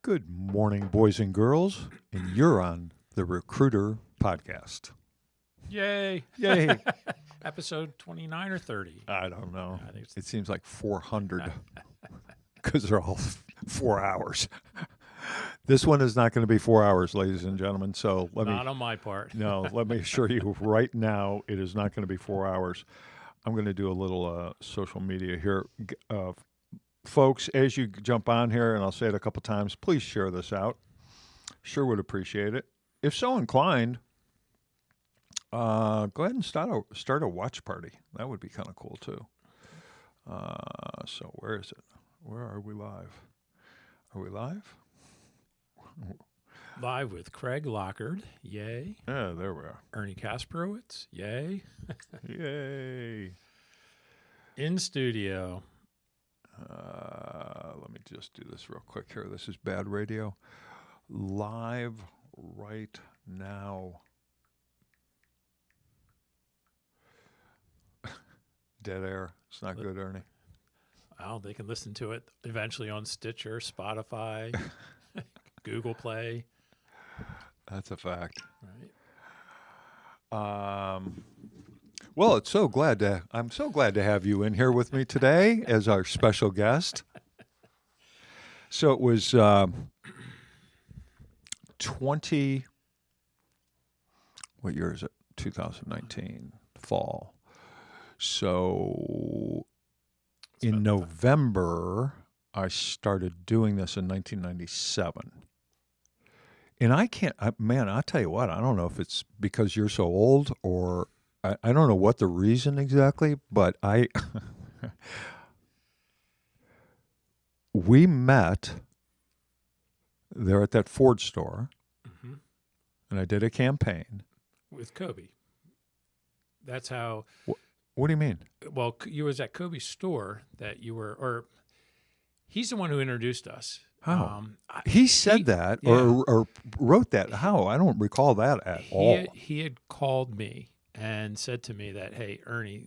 Good morning, boys and girls, and you're on the Recruiter Podcast. Yay. Yay. Episode 29 or 30? I don't know. I think it's- It seems like 400 because they're all 4 hours. This one is not going to be 4 hours, ladies and gentlemen. So Not on my part. let me assure you right now, it is not going to be 4 hours. I'm going to do a little social media here. Folks, as you jump on here, and I'll say it a couple times, please share this out. Sure would appreciate it. If so inclined, go ahead and start a watch party. That would be kind of cool too. So where is it? Where are we live? Are we live? Live with Craig Lockard. Yay. Yeah, there we are. Ernie Kasperowitz. Yay. Yay. In studio. Let me just do this real quick here. This is bad radio. Live right now. Dead air. It's not good, Ernie. Well, they can listen to it eventually on Stitcher, Spotify, Google Play. That's a fact. Right. Well, I'm so glad to have you in here with me today as our special guest. So it was 20. What year is it? 2019 fall. So in November, I started doing this in 1997. And I'll tell you what, I don't know if it's because you're so old or I don't know what the reason exactly, but we met there at that Ford store, and I did a campaign. With Kobe. That's how... What do you mean? Well, you was at Kobe's store that you were... Or he's the one who introduced us. How? He said that or wrote that. How? I don't recall that at all. He had called me and said to me that, hey, Ernie,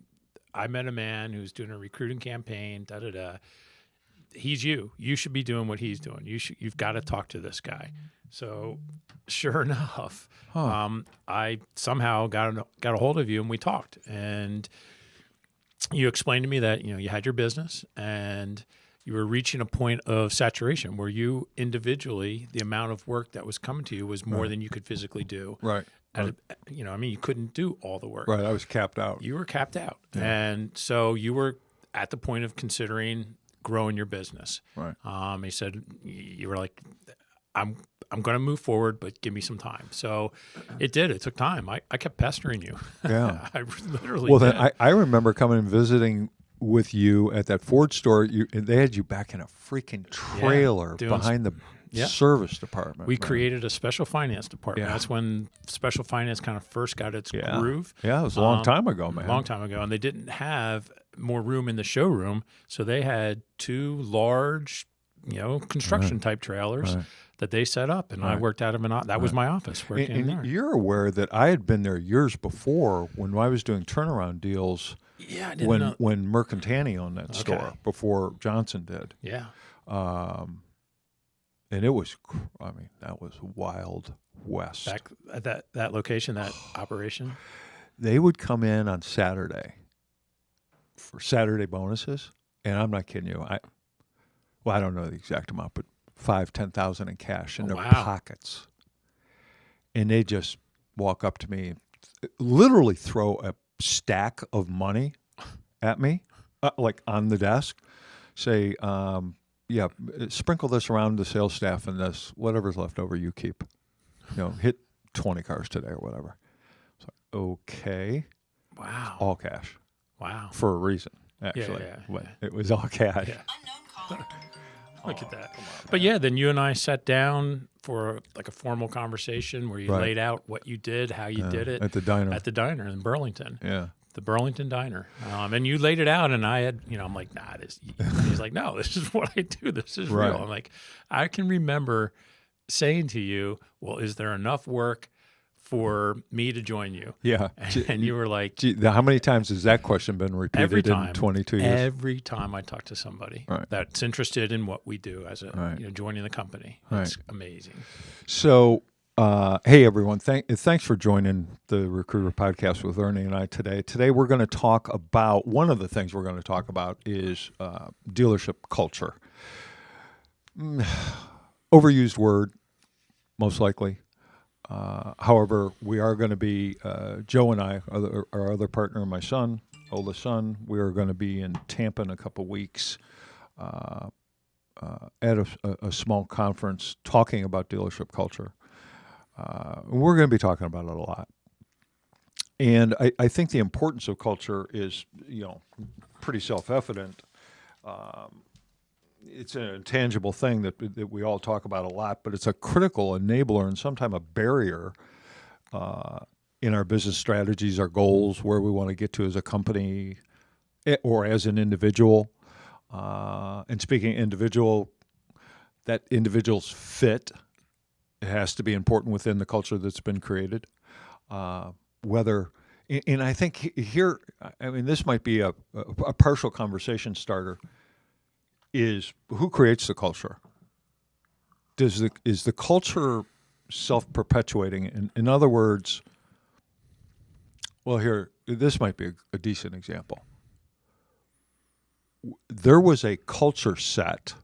I met a man who's doing a recruiting campaign, da-da-da. He's you. You should be doing what he's doing. You've got to talk to this guy. So sure enough, I somehow got a hold of you and we talked. And you explained to me that, you had your business and you were reaching a point of saturation where you individually, the amount of work that was coming to you was more than you could physically do. Right. You couldn't do all the work. Right. I was capped out. You were capped out. Yeah. And so you were at the point of considering growing your business. Right. He said, you were like, I'm going to move forward, but give me some time. So it did. It took time. I kept pestering you. Yeah. I literally Well, did. then I remember coming and visiting with you at that Ford store. They had you back in a freaking trailer behind the service department. We created a special finance department. Yeah. That's when special finance kind of first got its groove. Yeah, it was a long time ago, man. A long time ago. And they didn't have more room in the showroom. So they had two large, construction type trailers that they set up. And I worked out of that was my office working in there. You're aware that I had been there years before when I was doing turnaround deals. Yeah, I didn't know. When Mercantani owned that store before Johnson did. Yeah. And it was, that was Wild West. Back at that location, that operation? They would come in on Saturday for Saturday bonuses, and I'm not kidding you. I don't know the exact amount, but $5,000-$10,000 in cash in their pockets. And they just walk up to me, literally throw a stack of money at me, like on the desk, say, sprinkle this around the sales staff and this, whatever's left over, you keep. Hit 20 cars today or whatever. So, okay. Wow. All cash. Wow. For a reason, actually. Yeah. It was all cash. Yeah. Look at that. But then you and I sat down for like a formal conversation where you laid out what you did, how you did it. At the diner. At the diner in Burlington. Yeah. The Burlington Diner. And you laid it out and I had, I'm like, nah, he's like, no, this is what I do. This is real. I'm like, I can remember saying to you, well, is there enough work for me to join you. Yeah. And you were like, How many times has that question been every repeated time, in 22 years? Every time I talk to somebody that's interested in what we do as joining the company. It's amazing. So, hey everyone, thanks for joining the Recruiter Podcast with Ernie and I today. Today we're going to talk about, one of the things we're going to talk about is dealership culture. Overused word, most likely. However, we are going to be, Joe and I, our other partner, my son, oldest son, we are going to be in Tampa in a couple weeks at a small conference talking about dealership culture. We're going to be talking about it a lot. And I think the importance of culture is, pretty self-evident. It's an intangible thing that we all talk about a lot, but it's a critical enabler and sometimes a barrier in our business strategies, our goals, where we want to get to as a company or as an individual. And speaking of individual, that individual's fit, it has to be important within the culture that's been created. And I think here, this might be a partial conversation starter, is who creates the culture? Is the culture self-perpetuating? In other words, this might be a decent example. There was a culture set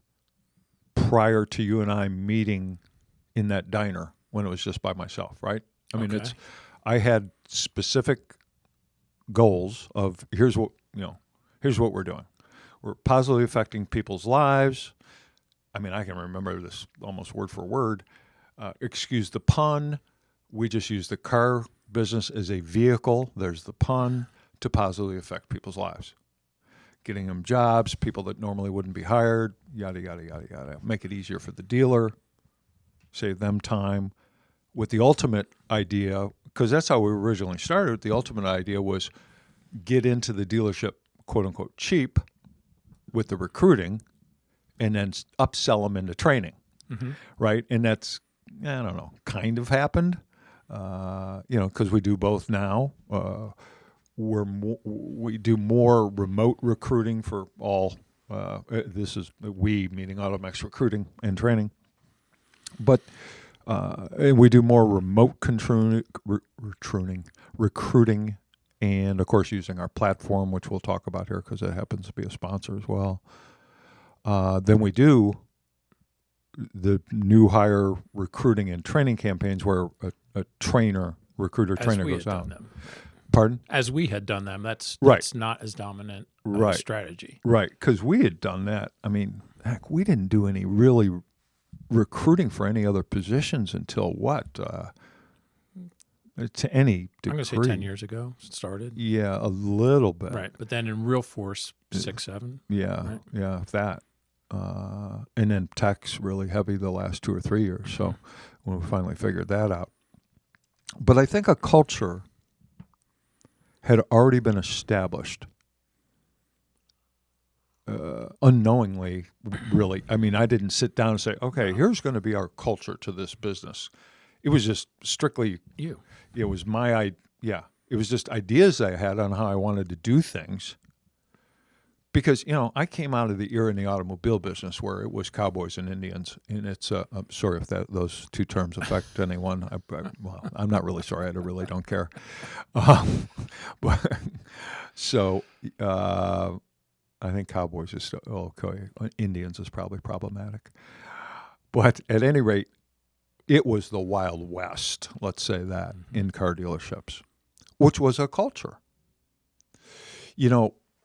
prior to you and I meeting in that diner when it was just by myself, right? I had specific goals of here's what we're doing. We're positively affecting people's lives. I can remember this almost word for word. Excuse the pun. We just use the car business as a vehicle. There's the pun to positively affect people's lives. Getting them jobs, people that normally wouldn't be hired, yada, yada, yada, yada. Make it easier for the dealer, save them time. With the ultimate idea, because that's how we originally started, the ultimate idea was get into the dealership, quote unquote, cheap with the recruiting and then upsell them into training, right? And that's, kind of happened, because we do both now. We do more remote recruiting for all. This is we, meaning AutoMax Recruiting and Training. But and we do more remote recruiting, and of course using our platform, which we'll talk about here because it happens to be a sponsor as well. Then we do the new hire recruiting and training campaigns where a recruiter trainer goes out. Pardon? As we had done them, that's not as dominant strategy. Right, because we had done that. We didn't do any really recruiting for any other positions until what? To any degree. I'm going to say 10 years ago it started. Yeah, a little bit. Right, but then in real force, 6, 7. Yeah, right? Yeah, that. And then tech's really heavy the last 2 or 3 years. So when we finally figured that out. But I think a culture had already been established unknowingly, really. I didn't sit down and say, okay, here's going to be our culture to this business. It was just strictly you. It was my idea. It was just ideas I had on how I wanted to do things. Because, I came out of the era in the automobile business where it was cowboys and Indians. And it's, I'm sorry if those two terms affect anyone. I'm not really sorry. I really don't care. I think cowboys is still okay. Indians is probably problematic. But at any rate, it was the Wild West, let's say that, in car dealerships, which was a culture.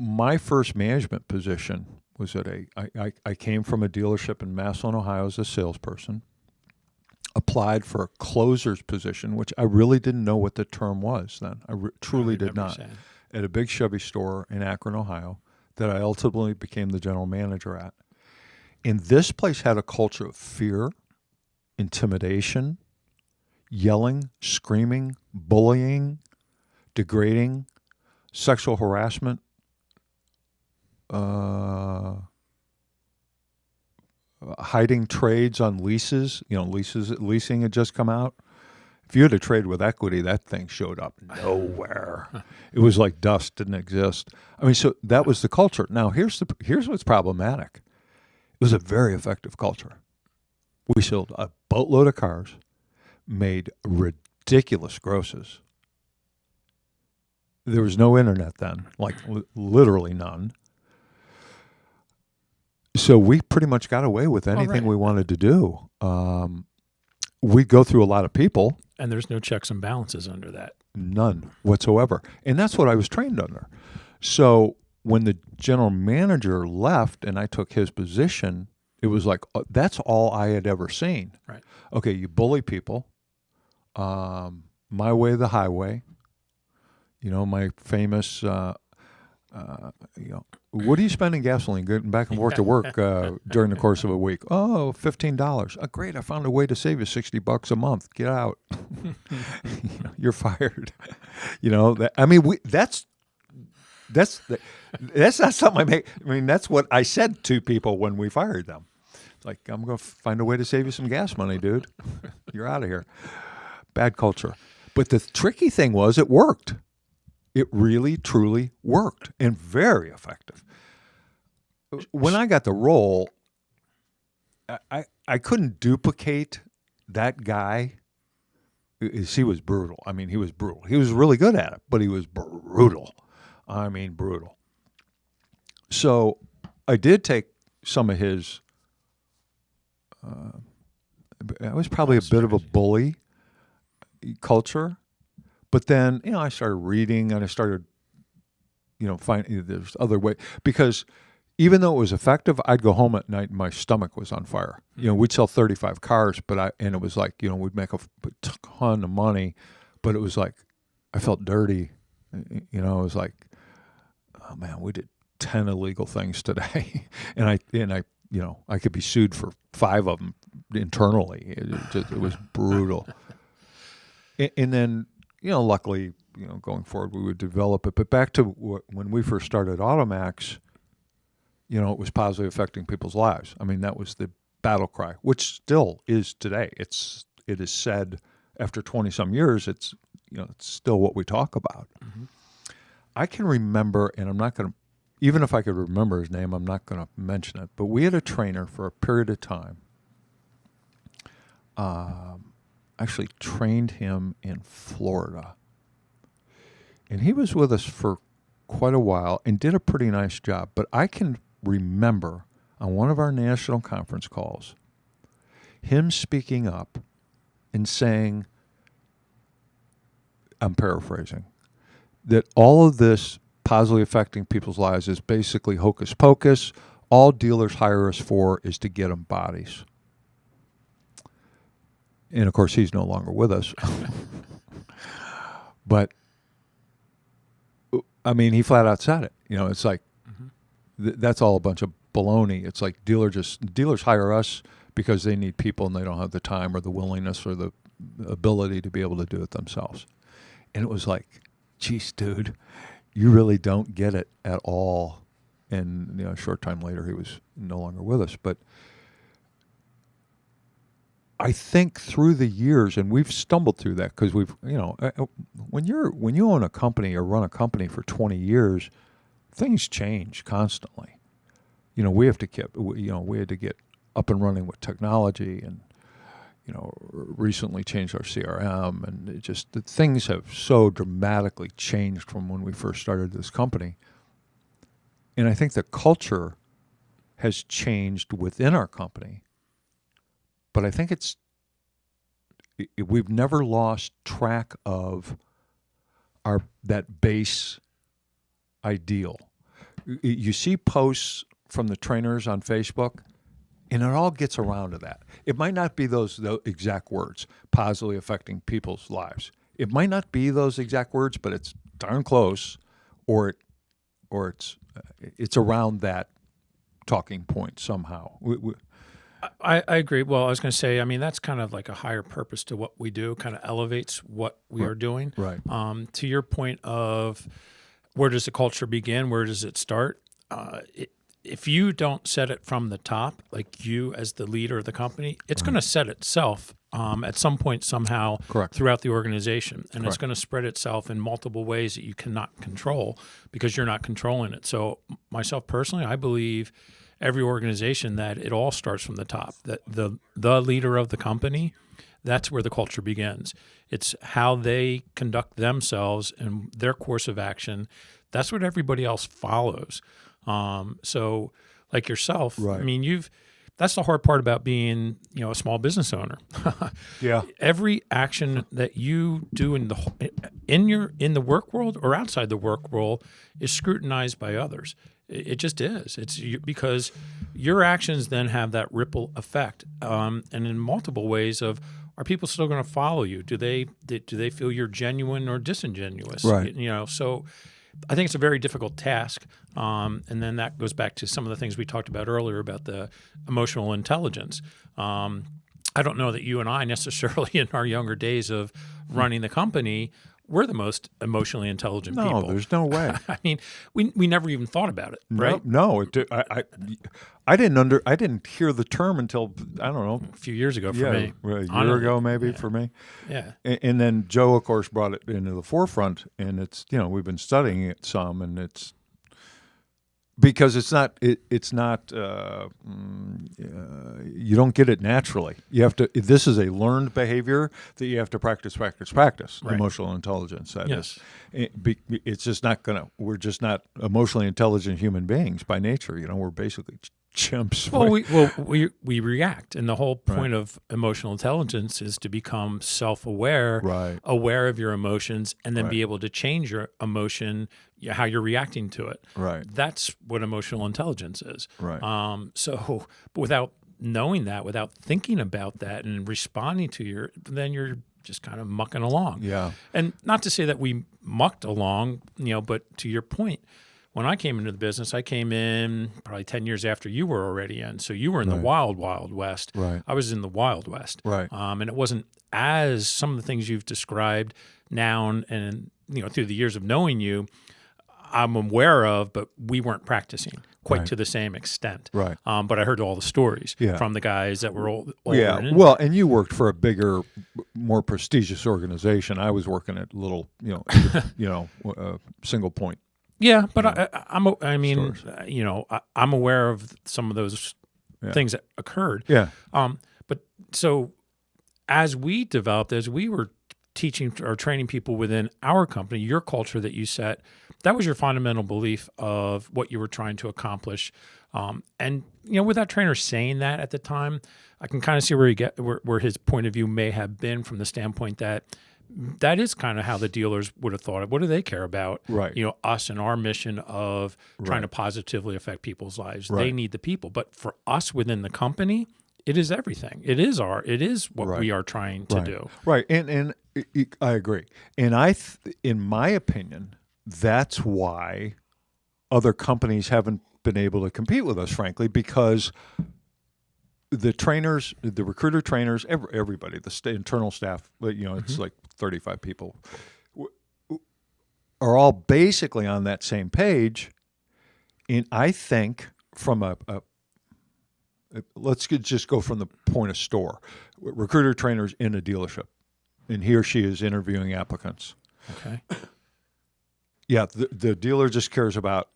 My first management position was I came from a dealership in Massillon, Ohio as a salesperson, applied for a closer's position, which I really didn't know what the term was then. I truly did not. At a big Chevy store in Akron, Ohio, that I ultimately became the general manager at. And this place had a culture of fear, intimidation, yelling, screaming, bullying, degrading, sexual harassment, hiding trades on leases. Leasing had just come out. If you had a trade with equity, that thing showed up nowhere. It was like dust, didn't exist. I mean, so that was the culture. Now, here's what's problematic. It was a very effective culture. We sold a boatload of cars, made ridiculous grosses. There was no internet then, like literally none. So we pretty much got away with anything we wanted to do. We'd go through a lot of people. And there's no checks and balances under that. None whatsoever. And that's what I was trained under. So when the general manager left and I took his position, it was like, that's all I had ever seen. Right. Okay, you bully people. My way, the highway. You know, my famous, what do you spend in gasoline getting back and forth to work during the course of a week? Oh, $15. Oh, great. I found a way to save you $60 a month. Get out. You're fired. That's not something I make. I mean, that's what I said to people when we fired them. It's like, I'm going to find a way to save you some gas money, dude. You're out of here. Bad culture. But the tricky thing was it worked. It really, truly worked and very effective. When I got the role, I couldn't duplicate that guy. He was brutal. I mean, he was brutal. He was really good at it, but he was brutal. I mean, brutal. So I did take some of his, I was probably a bit of a bully culture. But then, I started reading and I started, finding there's other way. Because even though it was effective, I'd go home at night and my stomach was on fire. We'd sell 35 cars, and it was like, we'd make a ton of money, but it was like, I felt dirty. It was like, oh man, we did 10 illegal things today. and I could be sued for 5 of them internally. It was brutal. And then, luckily, going forward, we would develop it. But back to when we first started AutoMax, it was positively affecting people's lives. I mean, that was the battle cry, which still is today. It is said after 20-some years, it's still what we talk about. Mm-hmm. I can remember, and I'm not going to, even if I could remember his name, I'm not going to mention it, but we had a trainer for a period of time. Actually trained him in Florida. And he was with us for quite a while and did a pretty nice job. But I can remember on one of our national conference calls, him speaking up and saying, I'm paraphrasing, that all of this positively affecting people's lives is basically hocus pocus. All dealers hire us for is to get them bodies. And, of course, he's no longer with us. But, I mean, he flat out said it. It's like, that's all a bunch of baloney. It's like dealers hire us because they need people and they don't have the time or the willingness or the ability to be able to do it themselves. And it was like, geez, dude, you really don't get it at all. And, a short time later, he was no longer with us. But I think through the years, and we've stumbled through that because we've, when you own a company or run a company for 20 years, things change constantly. We have to we had to get up and running with technology, and recently changed our CRM, and things have so dramatically changed from when we first started this company. And I think the culture has changed within our company. But I think we've never lost track of that base ideal. You see posts from the trainers on Facebook, and it all gets around to that. It might not be those exact words, positively affecting people's lives. It might not be those exact words, but it's darn close, or it's around that talking point somehow. I agree. Well, I was going to say, I mean, that's kind of like a higher purpose to what we do, kind of elevates what we are doing. Right. To your point of where does the culture begin? Where does it start? If you don't set it from the top, like you as the leader of the company, it's going to set itself at some point somehow Correct. throughout the organization. And it's Correct. going to spread itself in multiple ways that you cannot control because you're not controlling it. So myself personally, I believe every organization that it all starts from the top, that the leader of the company, that's where the culture begins. It's how they conduct themselves and their course of action. That's what everybody else follows. So like yourself, Right. I mean, that's the hard part about being, a small business owner. Yeah. Every action that you do in the work world or outside the work world is scrutinized by others. It just is. Because your actions then have that ripple effect, and in multiple ways of, are people still going to follow you? Do they feel you're genuine or disingenuous? Right. So I think it's a very difficult task. And then that goes back to some of the things we talked about earlier about the emotional intelligence. I don't know that you and I necessarily in our younger days of running the company, we're the most emotionally intelligent people. No, there's no way. I mean, we never even thought about it, right? No. I didn't hear the term until, I don't know, A few years ago for me. a year ago maybe for me. Yeah. And then Joe, of course, brought it into the forefront, and it's, we've been studying it some, and it's because it's not you don't get it naturally. You have to. This is a learned behavior that you have to practice. Right. Emotional intelligence. That Yes. is. It's just not gonna. We're just not emotionally intelligent human beings by nature. We're basically chimps. We react, and the whole point of emotional intelligence is to become self-aware, Right. aware of your emotions, and then Right. be able to change your emotion, how you're reacting to it. Right. That's what emotional intelligence is. Right. So, but without knowing that, without thinking about that, and responding to then you're just kind of mucking along. Yeah. And not to say that we mucked along, but to your point. When I came into the business, I came in probably 10 years after you were already in. So you were in the wild, wild west. Right. I was in the wild west. Right. And it wasn't as some of the things you've described now and through the years of knowing you, I'm aware of, but we weren't practicing quite Right. to the same extent. Right. But I heard all the stories Yeah. from the guys that were older. Yeah. and Well, and you worked for a bigger, more prestigious organization. I was working at little, single point. Yeah, but I'm aware of some of those things that occurred. Yeah. But so as we developed, as we were teaching or training people within our company, your culture that you set, that was your fundamental belief of what you were trying to accomplish. And with that trainer saying that at the time, I can kind of see where his point of view may have been from the standpoint that is kind of how the dealers would have thought of. What do they care about? Right. Us and our mission of trying Right. to positively affect people's lives. Right. They need the people. But for us within the company, it is everything. It is what Right. we are trying to do. Right. And I agree. And in my opinion, that's why other companies haven't been able to compete with us, frankly, because the trainers, the recruiter trainers, everybody, the internal staff, it's like 35 people, are all basically on that same page. And I think from let's just go from the point of store. Recruiter trainers in a dealership, and he or she is interviewing applicants. Okay. Yeah, the dealer just cares about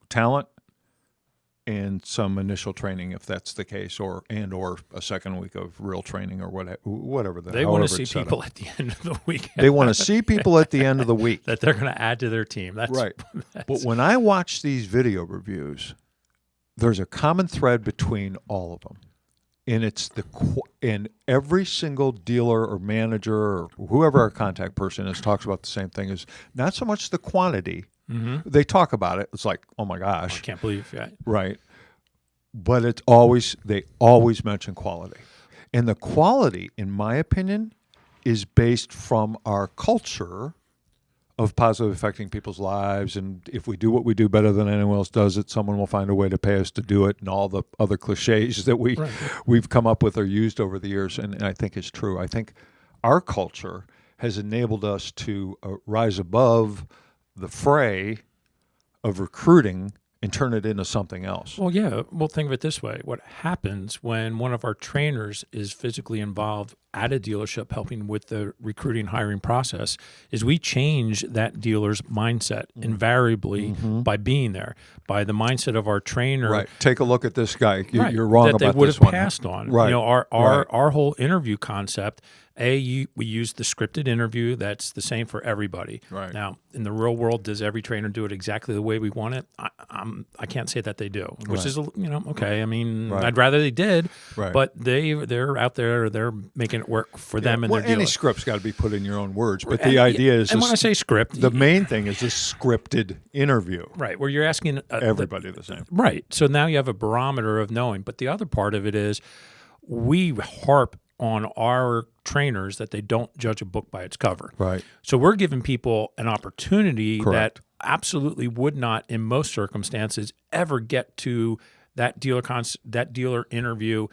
talent and some initial training, if that's the case, or a second week of real training or whatever. They want to see people at the end of the week. They want to see people at the end of the week that they're going to add to their team. That's right. But when I watch these video reviews, there's a common thread between all of them, and it's and every single dealer or manager or whoever our contact person is talks about the same thing. Is not so much the quantity. Mm-hmm. They talk about it. It's like, oh my gosh, I can't believe that. Right. But they always mention quality. And the quality, in my opinion, is based from our culture of positively affecting people's lives. And if we do what we do better than anyone else does it, someone will find a way to pay us to do it, and all the other cliches that we've come up with or used over the years. And I think it's true. I think our culture has enabled us to rise above the fray of recruiting and turn it into something else. Well, yeah. Well, think of it this way. What happens when one of our trainers is physically involved at a dealership helping with the recruiting hiring process is we change that dealer's mindset invariably by being there, by the mindset of our trainer. Right. Take a look at this guy. Right, You're wrong that about they would this have one. passed on. Right. Our whole interview concept, we use the scripted interview. That's the same for everybody. Right. Now, in the real world, does every trainer do it exactly the way we want it? I can't say that they do, which is okay. I mean, I'd rather they did, but they're out there. They're making it work for them and their dealer. Any script's got to be put in your own words, but the idea is, and when I say script, the main thing is a scripted interview. Right, where you're asking everybody the same. Right. So now you have a barometer of knowing. But the other part of it is we harp on our trainers that they don't judge a book by its cover. Right. So we're giving people an opportunity Correct. that absolutely would not, in most circumstances, ever get to that dealer interview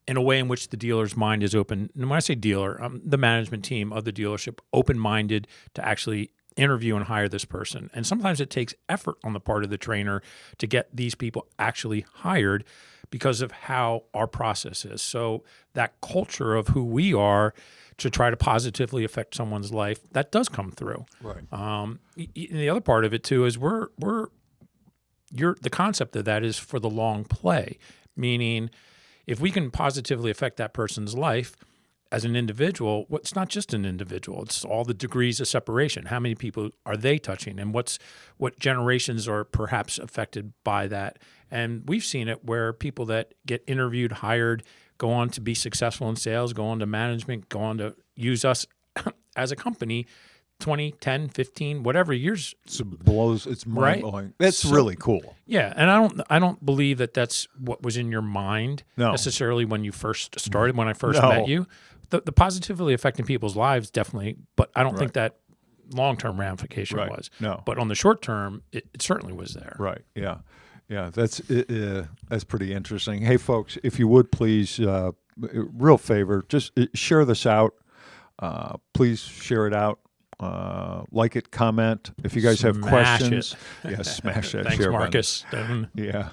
in a way in which the dealer's mind is open. And when I say dealer, the management team of the dealership, open-minded to actually interview and hire this person. And sometimes it takes effort on the part of the trainer to get these people actually hired because of how our process is. So that culture of who we are to try to positively affect someone's life, that does come through. Right. And the other part of it too is the concept of that is for the long play, meaning if we can positively affect that person's life as an individual, it's not just an individual, it's all the degrees of separation. How many people are they touching, and what generations are perhaps affected by that? And we've seen it where people that get interviewed, hired, go on to be successful in sales, go on to management, go on to use us as a company 20, 10, 15, whatever years. It's mind-blowing. That's really cool. Yeah, and I don't believe that that's what was in your mind No. necessarily when you first started, when I first met you. The positively affecting people's lives, definitely, but I don't think that long-term ramification was. No. But on the short term, it certainly was there. Right, yeah. Yeah, that's pretty interesting. Hey, folks, if you would please, real favor, just share this out. Please share it out. Like it, comment. If you guys have questions, smash that Thanks, share Marcus. button. Yeah.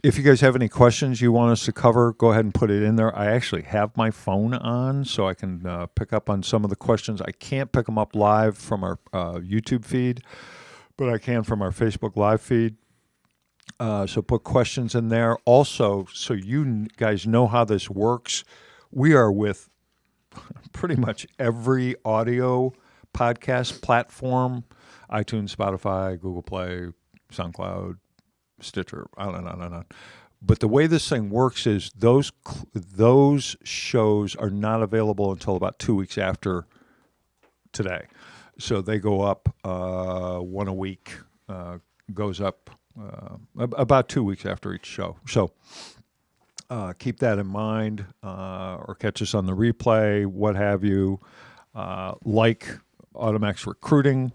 If you guys have any questions you want us to cover, go ahead and put it in there. I actually have my phone on, so I can pick up on some of the questions. I can't pick them up live from our YouTube feed, but I can from our Facebook Live feed. So put questions in there. Also, so you guys know how this works, we are with pretty much every audio podcast platform, iTunes, Spotify, Google Play, SoundCloud, Stitcher, on. But the way this thing works is those shows are not available until about 2 weeks after today. So they go up one a week, goes up about 2 weeks after each show. So keep that in mind, or catch us on the replay, what have you. Like AutoMax Recruiting,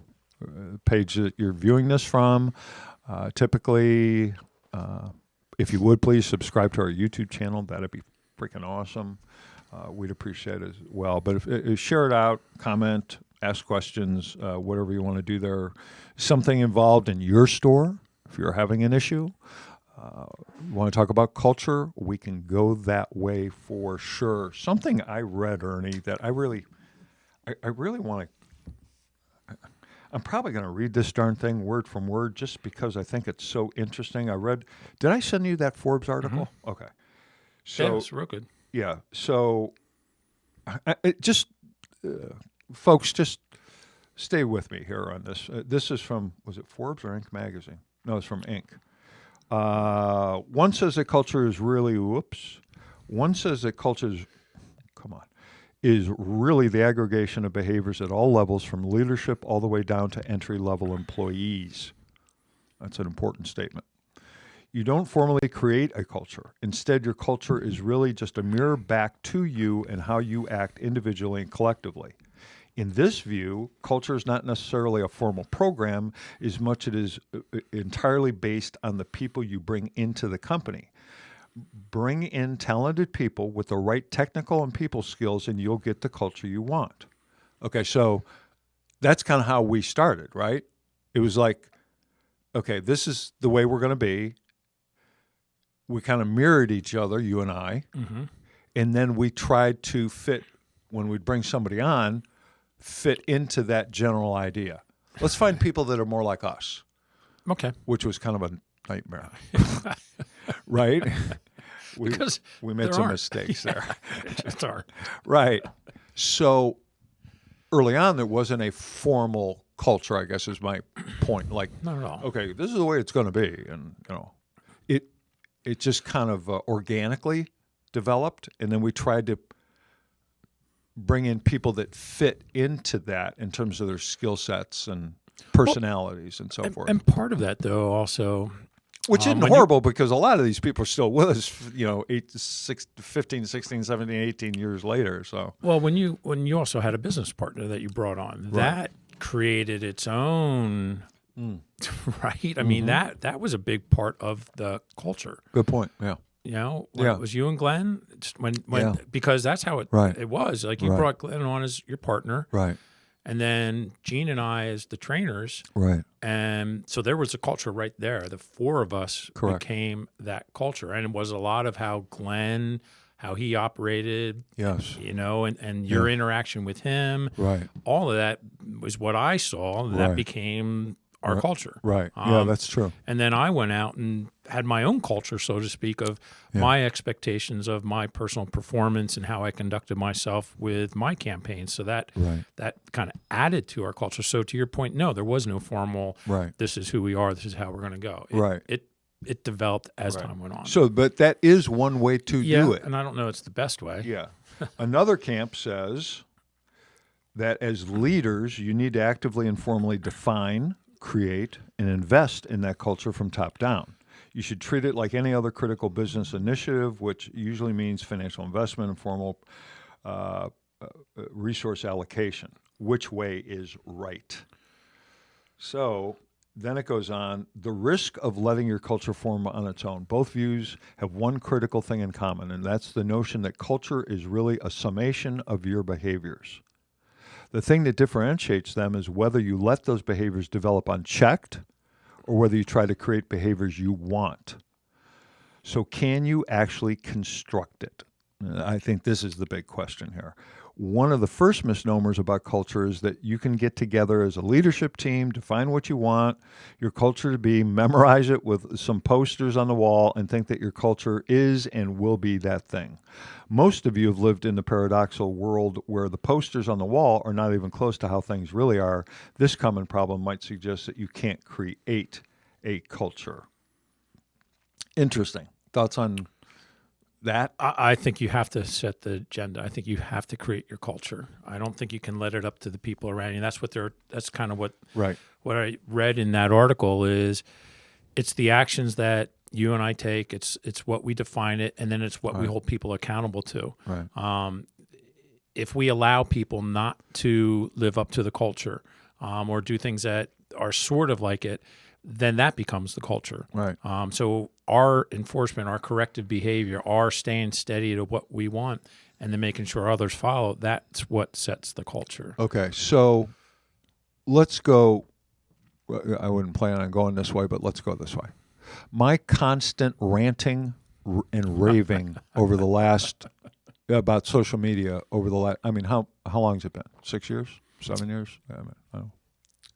page that you're viewing this from. Typically, if you would please subscribe to our YouTube channel, that'd be freaking awesome. We'd appreciate it as well. But if share it out, comment, ask questions, whatever you want to do there. Something involved in your store, if you're having an issue. You want to talk about culture, we can go that way for sure. Something I read, Ernie, that I really want to, I'm probably going to read this darn thing word from word just because I think it's so interesting. Did I send you that Forbes article? Mm-hmm. Okay. So, it's real good. Yeah. So folks, just stay with me here on this. This is from, was it Forbes or Inc. magazine? No, it's from Inc. One says that culture is really, one says that culture is really the aggregation of behaviors at all levels, from leadership all the way down to entry-level employees. That's an important statement. You don't formally create a culture. Instead, your culture is really just a mirror back to you and how you act individually and collectively. In this view, culture is not necessarily a formal program as much as it is entirely based on the people you bring into the company. Bring in talented people with the right technical and people skills, and you'll get the culture you want. Okay, so that's kind of how we started, right? It was like, okay, this is the way we're going to be. We kind of mirrored each other, you and I. Mm-hmm. And then we tried to fit, when we'd bring somebody on, fit into that general idea. Let's find people that are more like us. Okay. Which was kind of a nightmare. Right? Because we made some mistakes there. Just are. Right. So early on, there wasn't a formal culture, I guess is my point. Like, not at all. Okay, this is the way it's going to be. And, it just kind of organically developed. And then we tried to bring in people that fit into that in terms of their skill sets and personalities and so forth. And part of that, though, also... Which isn't horrible because a lot of these people are still with us, 15, 16, 17, 18 years later. So well, when you also had a business partner that you brought on, that created its own, right? I mean, that was a big part of the culture. Good point. Yeah. When it was you and Glenn, because that's how it was. Like you brought Glenn on as your partner. Right. And then Gene and I as the trainers. Right. And so there was a culture right there. The four of us became that culture. And it was a lot of how Glenn, how he operated. Yes. And your interaction with him. Right. All of that was what I saw. And that became our culture. Right. Yeah, that's true. And then I went out and had my own culture, so to speak, of my expectations of my personal performance and how I conducted myself with my campaigns. So that kind of added to our culture. So to your point, no, there was no formal, this is who we are, this is how we're going to go. It developed as time went on. So, but that is one way to do it. And I don't know it's the best way. Yeah. Another camp says that as leaders, you need to actively and formally define, create, and invest in that culture from top down. You should treat it like any other critical business initiative, which usually means financial investment and formal resource allocation. Which way is right? So then it goes on, the risk of letting your culture form on its own. Both views have one critical thing in common, and that's the notion that culture is really a summation of your behaviors. The thing that differentiates them is whether you let those behaviors develop unchecked or whether you try to create behaviors you want. So can you actually construct it? I think this is the big question here. One of the first misnomers about culture is that you can get together as a leadership team, define what you want your culture to be, memorize it with some posters on the wall, and think that your culture is and will be that thing. Most of you have lived in the paradoxical world where the posters on the wall are not even close to how things really are. This common problem might suggest that you can't create a culture. Interesting. Thoughts on that? I think you have to set the agenda. I think you have to create your culture. I don't think you can let it up to the people around you. That's kind of what I read in that article is it's the actions that you and I take. It's what we define it, and then it's what we hold people accountable to. Right. If we allow people not to live up to the culture or do things that are sort of like it, then that becomes the culture. Right. So our enforcement, our corrective behavior, our staying steady to what we want, and then making sure others follow, that's what sets the culture. Okay, so let's go. I wouldn't plan on going this way, but let's go this way. My constant ranting and raving over the last, about social media over the last, how long has it been? 6 years? 7 years? I don't know.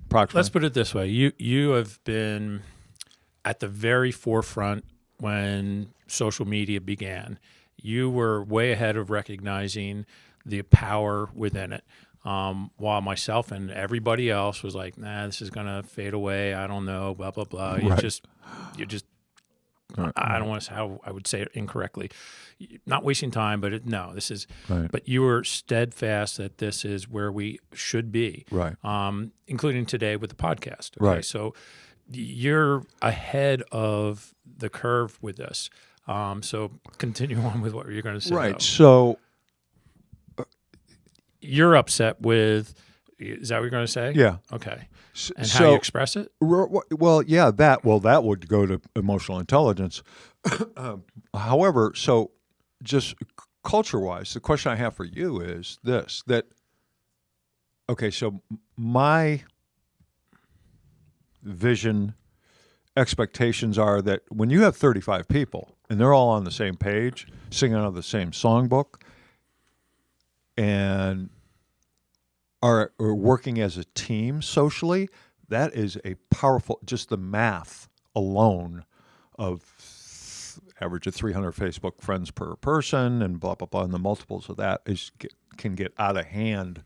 Approximately. Let's put it this way. You have been at the very forefront when social media began. You were way ahead of recognizing the power within it. While myself and everybody else was like, nah, this is going to fade away. I don't know, blah, blah, blah. You just, I don't want to say how I would say it incorrectly. Not wasting time, but this is, but you were steadfast that this is where we should be. Right. Including today with the podcast. Okay? Right. So you're ahead of the curve with this. So continue on with what you're going to say. Right. Though. So you're upset with, is that what you're going to say? Yeah. Okay. And how you express it? Well, yeah, that would go to emotional intelligence. However, so just culture-wise, the question I have for you is this, okay, so my vision, expectations are that when you have 35 people, and they're all on the same page, singing out of the same songbook, and are working as a team socially, that is a powerful, just the math alone of average of 300 Facebook friends per person and blah, blah, blah, and the multiples of that can get out of hand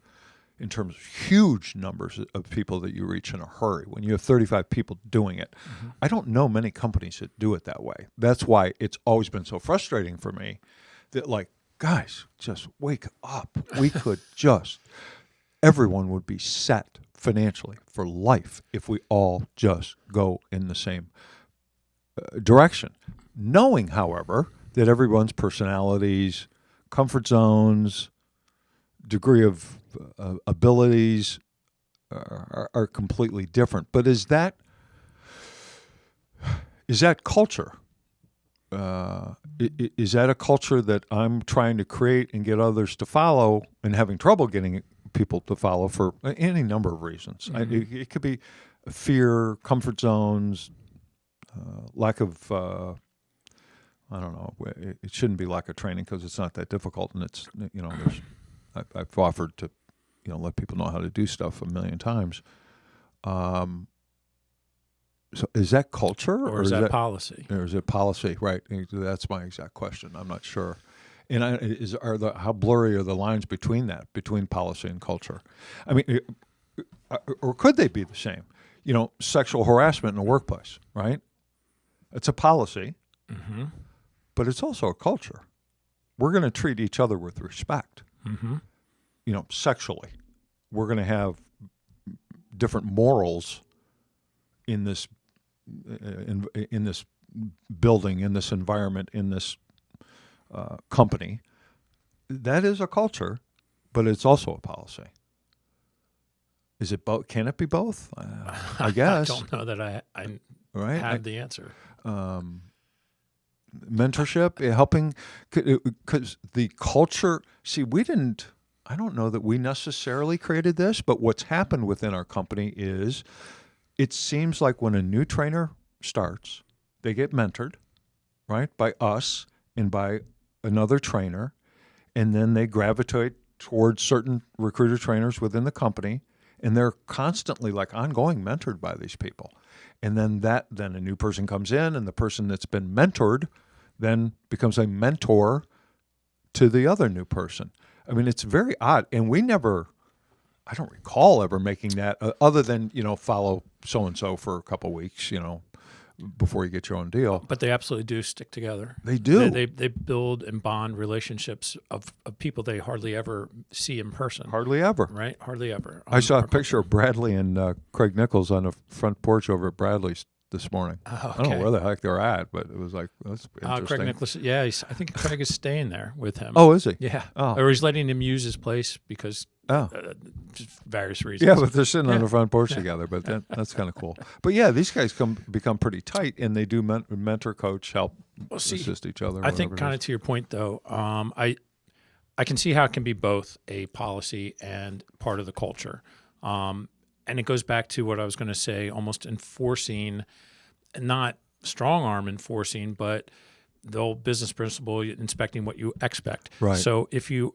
in terms of huge numbers of people that you reach in a hurry. When you have 35 people doing it, I don't know many companies that do it that way. That's why it's always been so frustrating for me that, like, guys, just wake up. We could just, everyone would be set financially for life if we all just go in the same direction. Knowing, however, that everyone's personalities, comfort zones, degree of abilities are completely different. But is that culture? Is that a culture that I'm trying to create and get others to follow, and having trouble getting people to follow for any number of reasons? It could be fear, comfort zones, lack of I don't know. It shouldn't be lack of training, because it's not that difficult, and it's, I've offered to let people know how to do stuff a million times. So is that culture, or is that policy? Or is it policy? Right. That's my exact question. I'm not sure. And how blurry are the lines between policy and culture? I mean, or could they be the same? Sexual harassment in the workplace, right? It's a policy, but it's also a culture. We're going to treat each other with respect. Sexually, we're going to have different morals in this in this building, in this environment, in this company. That is a culture, but it's also a policy. Is it both? Can it be both? I guess. I don't know that I have the answer. Mentorship, helping, because the culture. See, I don't know that we necessarily created this, but what's happened within our company is, it seems like when a new trainer starts, they get mentored, right, by us and by another trainer, and then they gravitate towards certain recruiter trainers within the company, and they're constantly, like, ongoing mentored by these people. And then a new person comes in, and the person that's been mentored then becomes a mentor to the other new person. I mean, it's very odd. And I don't recall ever making that, other than, follow so-and-so for a couple of weeks, before you get your own deal. But they absolutely do stick together. They do. They build and bond relationships of people they hardly ever see in person. Hardly ever. Right? Hardly ever. I saw a picture of Bradley and Craig Nichols on the front porch over at Bradley's this morning. Oh, okay. I don't know where the heck they're at, but it was like, that's interesting. Craig Nicholas, yeah, I think Craig is staying there with him. Oh, is he? Yeah. Oh. Or he's letting him use his place because just various reasons. Yeah, but they're sitting on the front porch together, but that's kind of cool. But yeah, these guys become pretty tight, and they do mentor, coach, help, assist each other. I think kind of to your point, though, I can see how it can be both a policy and part of the culture. And it goes back to what I was going to say, almost enforcing, not strong arm enforcing, but the old business principle, inspecting what you expect. Right. So if you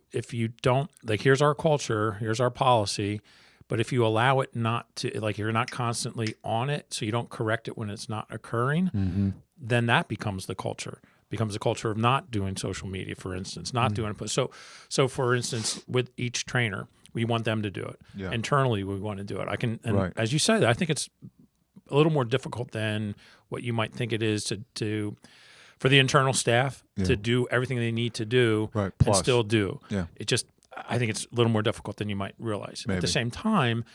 don't, like, here's our culture, here's our policy, but if you allow it not to, like, you're not constantly on it, so you don't correct it when it's not occurring, then that becomes the culture. Becomes a culture of not doing social media, for instance, not doing it. So for instance, with each trainer, we want them to do it. Yeah. Internally, we want to do it. Right. As you said, I think it's a little more difficult than what you might think it is to for the internal staff to do everything they need to do and still do. Yeah. I think it's a little more difficult than you might realize. Maybe. At the same time,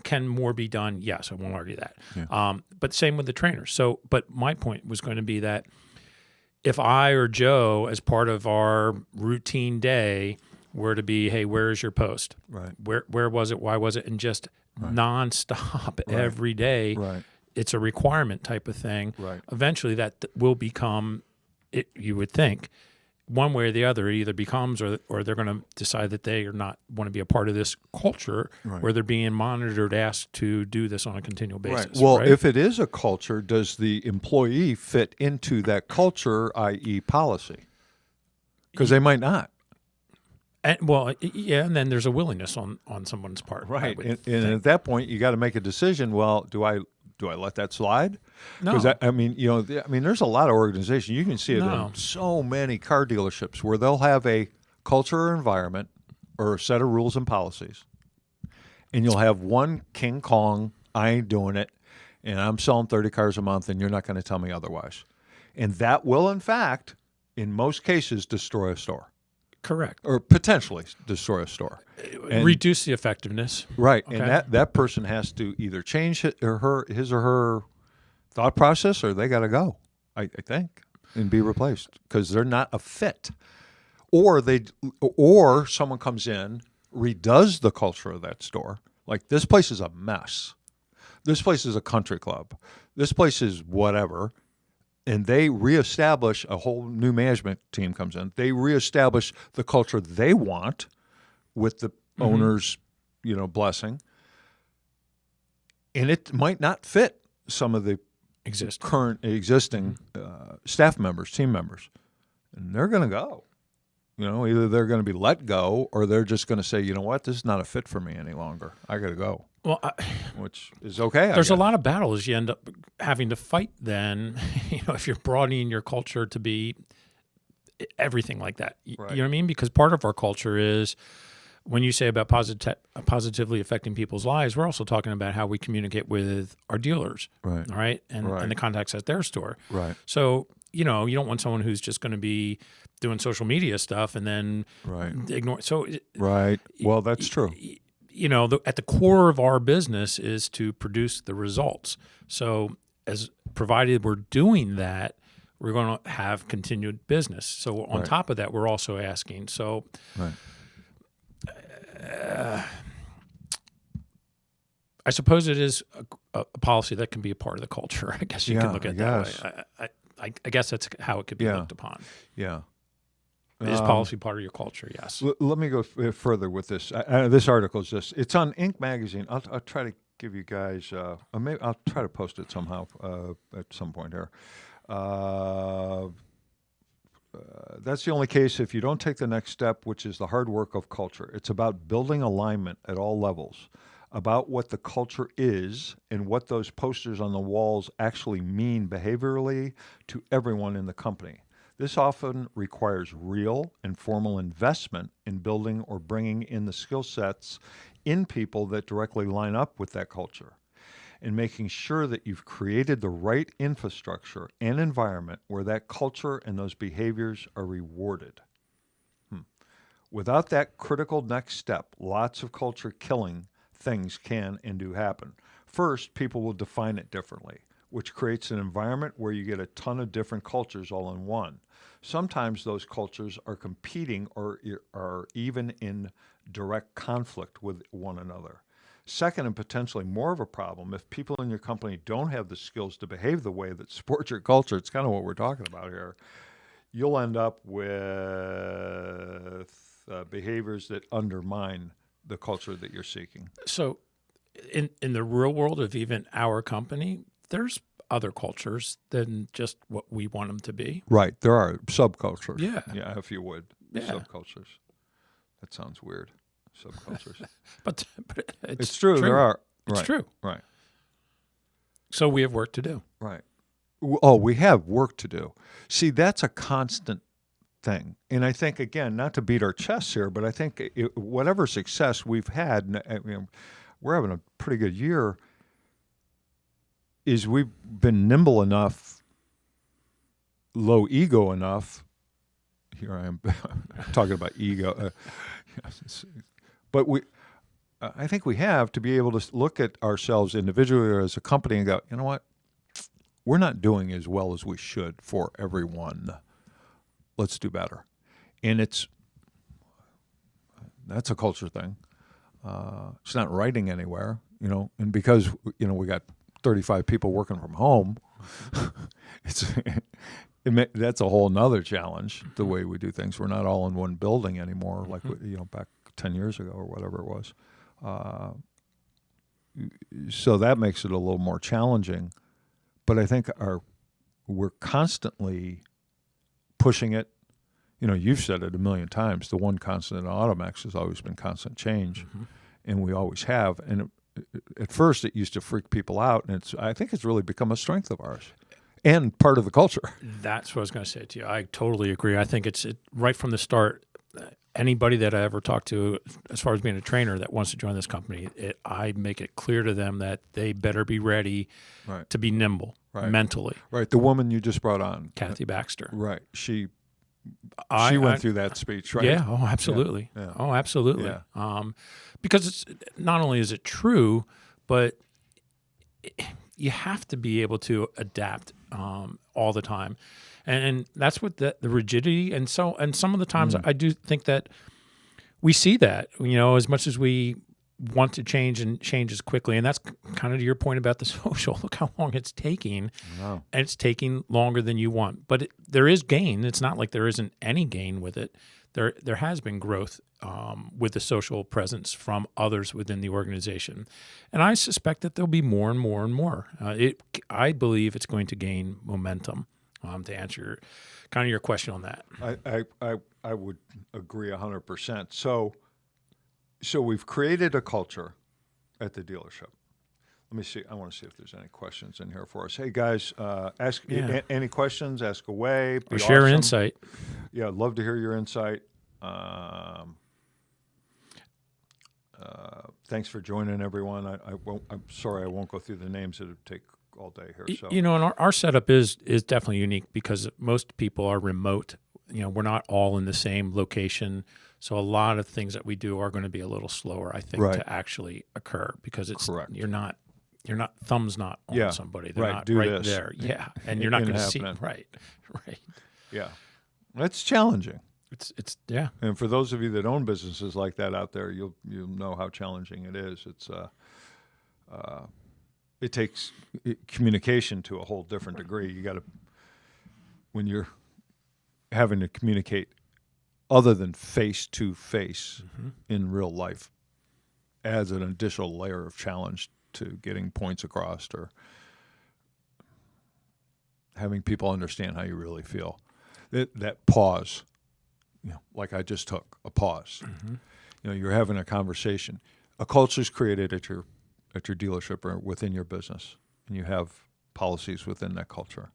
can more be done? Yes, I won't argue that. Yeah. But same with the trainers. But my point was going to be that if I or Joe, as part of our routine day, were to be, hey, where is your post? Right. Where was it? Why was it? And just nonstop every day. Right. It's a requirement type of thing. Right. Eventually, that will become, you would think, one way or the other, it either becomes or they're going to decide that they are not want to be a part of this culture where they're being monitored, asked to do this on a continual basis. Right. Well, right? if it is a culture, does the employee fit into that culture, i.e. policy? Because they might not. And, and then there's a willingness on someone's part. Right. And at that point, you got to make a decision. Well, do I let that slide? No. Because there's a lot of organizations. You can see it in so many car dealerships where they'll have a culture or environment or a set of rules and policies, and you'll have one King Kong. I ain't doing it, and I'm selling 30 cars a month, and you're not going to tell me otherwise. And that will, in fact, in most cases, destroy a store. Correct. Or potentially destroy a store. And, reduce the effectiveness. Right. Okay. And that person has to either change his or her thought process, or they got to go, I think, and be replaced because they're not a fit. Or someone comes in, redoes the culture of that store. Like, this place is a mess. This place is a country club. This place is whatever. And they reestablish, a whole new management team comes in. They reestablish the culture they want with the owner's, blessing. And it might not fit some of the existing staff members, team members. And they're going to go. Either they're going to be let go or they're just going to say, you know what, this is not a fit for me any longer. I got to go. Well, which is okay. There's a lot of battles you end up having to fight then, if you're broadening your culture to be everything like that. Right. You know what I mean? Because part of our culture is, when you say about positively affecting people's lives, we're also talking about how we communicate with our dealers. Right. All right. And the contacts at their store. Right. So, you don't want someone who's just going to be doing social media stuff and then ignore. So, right. Well, that's true. At the core of our business is to produce the results. So, as provided we're doing that, we're going to have continued business. So, on top of that, we're also asking. So, I suppose it is a policy that can be a part of the culture. I guess you can look at it that way. I guess that's how it could be looked upon. Yeah. Is policy part of your culture? Yes. Let me go further with this. This article is it's on Inc. magazine. I'll try to give you guys. Maybe I'll try to post it somehow at some point here. That's the only case if you don't take the next step, which is the hard work of culture. It's about building alignment at all levels, about what the culture is and what those posters on the walls actually mean behaviorally to everyone in the company. This often requires real and formal investment in building or bringing in the skill sets in people that directly line up with that culture, and making sure that you've created the right infrastructure and environment where that culture and those behaviors are rewarded. Without that critical next step, lots of culture killing things can and do happen. First, people will define it differently, which creates an environment where you get a ton of different cultures all in one. Sometimes those cultures are competing or are even in direct conflict with one another. Second, and potentially more of a problem, if people in your company don't have the skills to behave the way that supports your culture, it's kind of what we're talking about here, you'll end up with behaviors that undermine the culture that you're seeking. So in the real world of even our company, there's other cultures than just what we want them to be. Right. There are subcultures. Yeah, if you would. Yeah. Subcultures. That sounds weird. Subcultures. but it's true. There are. It's true. Right. So we have work to do. Right. Oh, we have work to do. See, that's a constant thing. And I think, again, not to beat our chests here, but I think whatever success we've had, we're having a pretty good year, is we've been nimble enough, low ego enough. Here I am talking about ego. But I think we have to be able to look at ourselves individually or as a company and go, you know what? We're not doing as well as we should for everyone. Let's do better. And that's a culture thing. It's not writing anywhere, and because, we got 35 people working from home, That's a whole nother challenge, the way we do things. We're not all in one building anymore, like back 10 years ago or whatever it was. So that makes it a little more challenging. But I think we're constantly pushing it. You've said it a million times. The one constant in AutoMax has always been constant change, and we always have. And at first, it used to freak people out, and I think it's really become a strength of ours and part of the culture. That's what I was going to say to you. I totally agree. I think it's right from the start. Anybody that I ever talk to, as far as being a trainer that wants to join this company, I make it clear to them that they better be ready to be nimble mentally. Right. The woman you just brought on, Kathy Baxter. Right. She went through that speech, right? Yeah. Oh, absolutely. Yeah. Oh, absolutely. Yeah. Because it's not only is it true, but you have to be able to adapt all the time, and that's what the rigidity and some of the times I do think that we see that as much as we want to change and change as quickly, and that's kind of to your point about the social. Look how long it's taking, and it's taking longer than you want. But there is gain. It's not like there isn't any gain with it. There has been growth with the social presence from others within the organization, and I suspect that there'll be more and more and more. I believe it's going to gain momentum. To answer your question on that, I would agree 100%. So we've created a culture at the dealership. Let me see. I want to see if there's any questions in here for us. Hey, guys, ask any questions. Ask away. Or share insight. Yeah, I'd love to hear your insight. Thanks for joining, everyone. I'm sorry I won't go through the names. It would take all day here. So and our setup is definitely unique because most people are remote. We're not all in the same location. So a lot of things that we do are going to be a little slower, I think, to actually occur because it's correct. You're not thumbs not on somebody. They're not do right this. there. Yeah, and you're not going to see. Right. Yeah, that's challenging. It's yeah. And for those of you that own businesses like that out there, you'll know how challenging it is. It takes communication to a whole different degree. You got to, when you're having to communicate other than face to face in real life, adds an additional layer of challenge to getting points across or having people understand how you really feel. That pause, like I just took a pause. You're having a conversation. A culture is created at your dealership or within your business, and you have policies within that culture.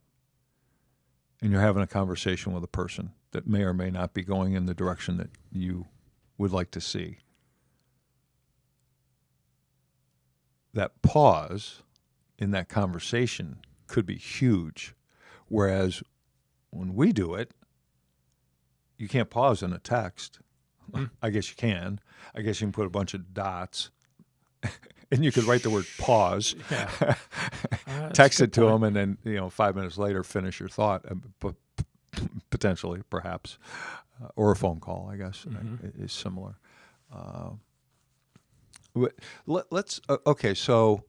And you're having a conversation with a person that may or may not be going in the direction that you would like to see. That pause in that conversation could be huge, whereas when we do it, you can't pause in a text. I guess you can. I guess you can put a bunch of dots, and you could write the word pause, text it to them, and then 5 minutes later finish your thought, potentially, perhaps, or a phone call. I guess is similar. Let's okay. So,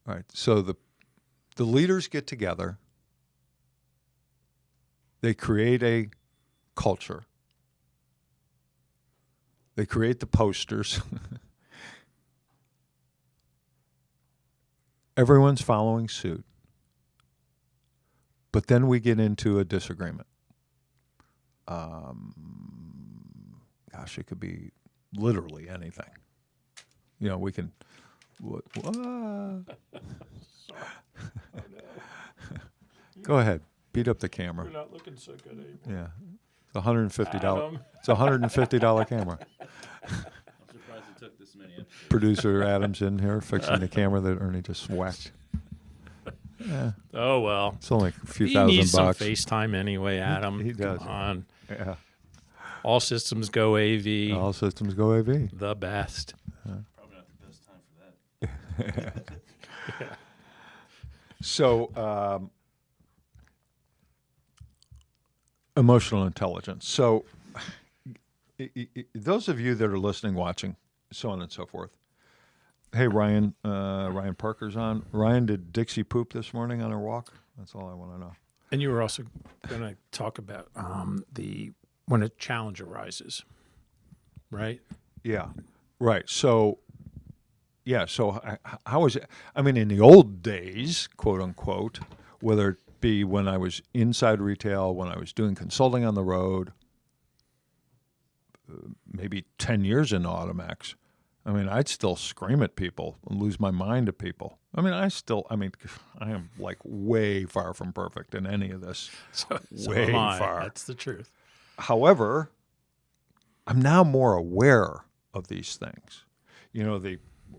all right. So the leaders get together. They create a culture. They create the posters. Everyone's following suit. But then we get into a disagreement. Gosh, it could be literally anything. We can. What? Go ahead. Beat up the camera. You're not looking so good anymore. Yeah. It's $150. It's $150 camera. I'm surprised it took this many episodes. Producer Adam's in here fixing the camera that Ernie just whacked. Yeah. Oh well. It's only a few he $1,000. Needs some FaceTime anyway, Adam. He does. Come on. Yeah. All systems go AV. All systems go AV. The best. Probably not the best time for that. Yeah. So, emotional intelligence. So, those of you that are listening, watching, so on and so forth. Hey, Ryan Parker's on. Ryan, did Dixie poop this morning on her walk? That's all I want to know. And you were also going to talk about when a challenge arises, right? Yeah, right. So, yeah. So, how is it? I mean, in the old days, quote unquote, whether it be when I was inside retail, when I was doing consulting on the road, maybe 10 years into AutoMax, I mean, I'd still scream at people and lose my mind at people. I mean, I am like way far from perfect in any of this. So Way am I. far. That's the truth. However, I'm now more aware of these things. You know,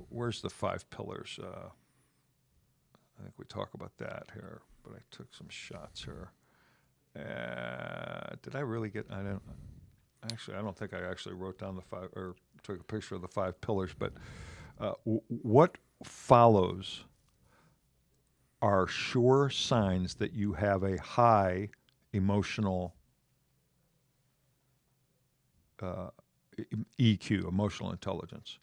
where's the 5 pillars? I think we talk about that here, but I took some shots here. Did I really get? I don't think I actually wrote down the 5 or took a picture of the 5 pillars. But what follows are sure signs that you have a high emotional EQ, emotional intelligence.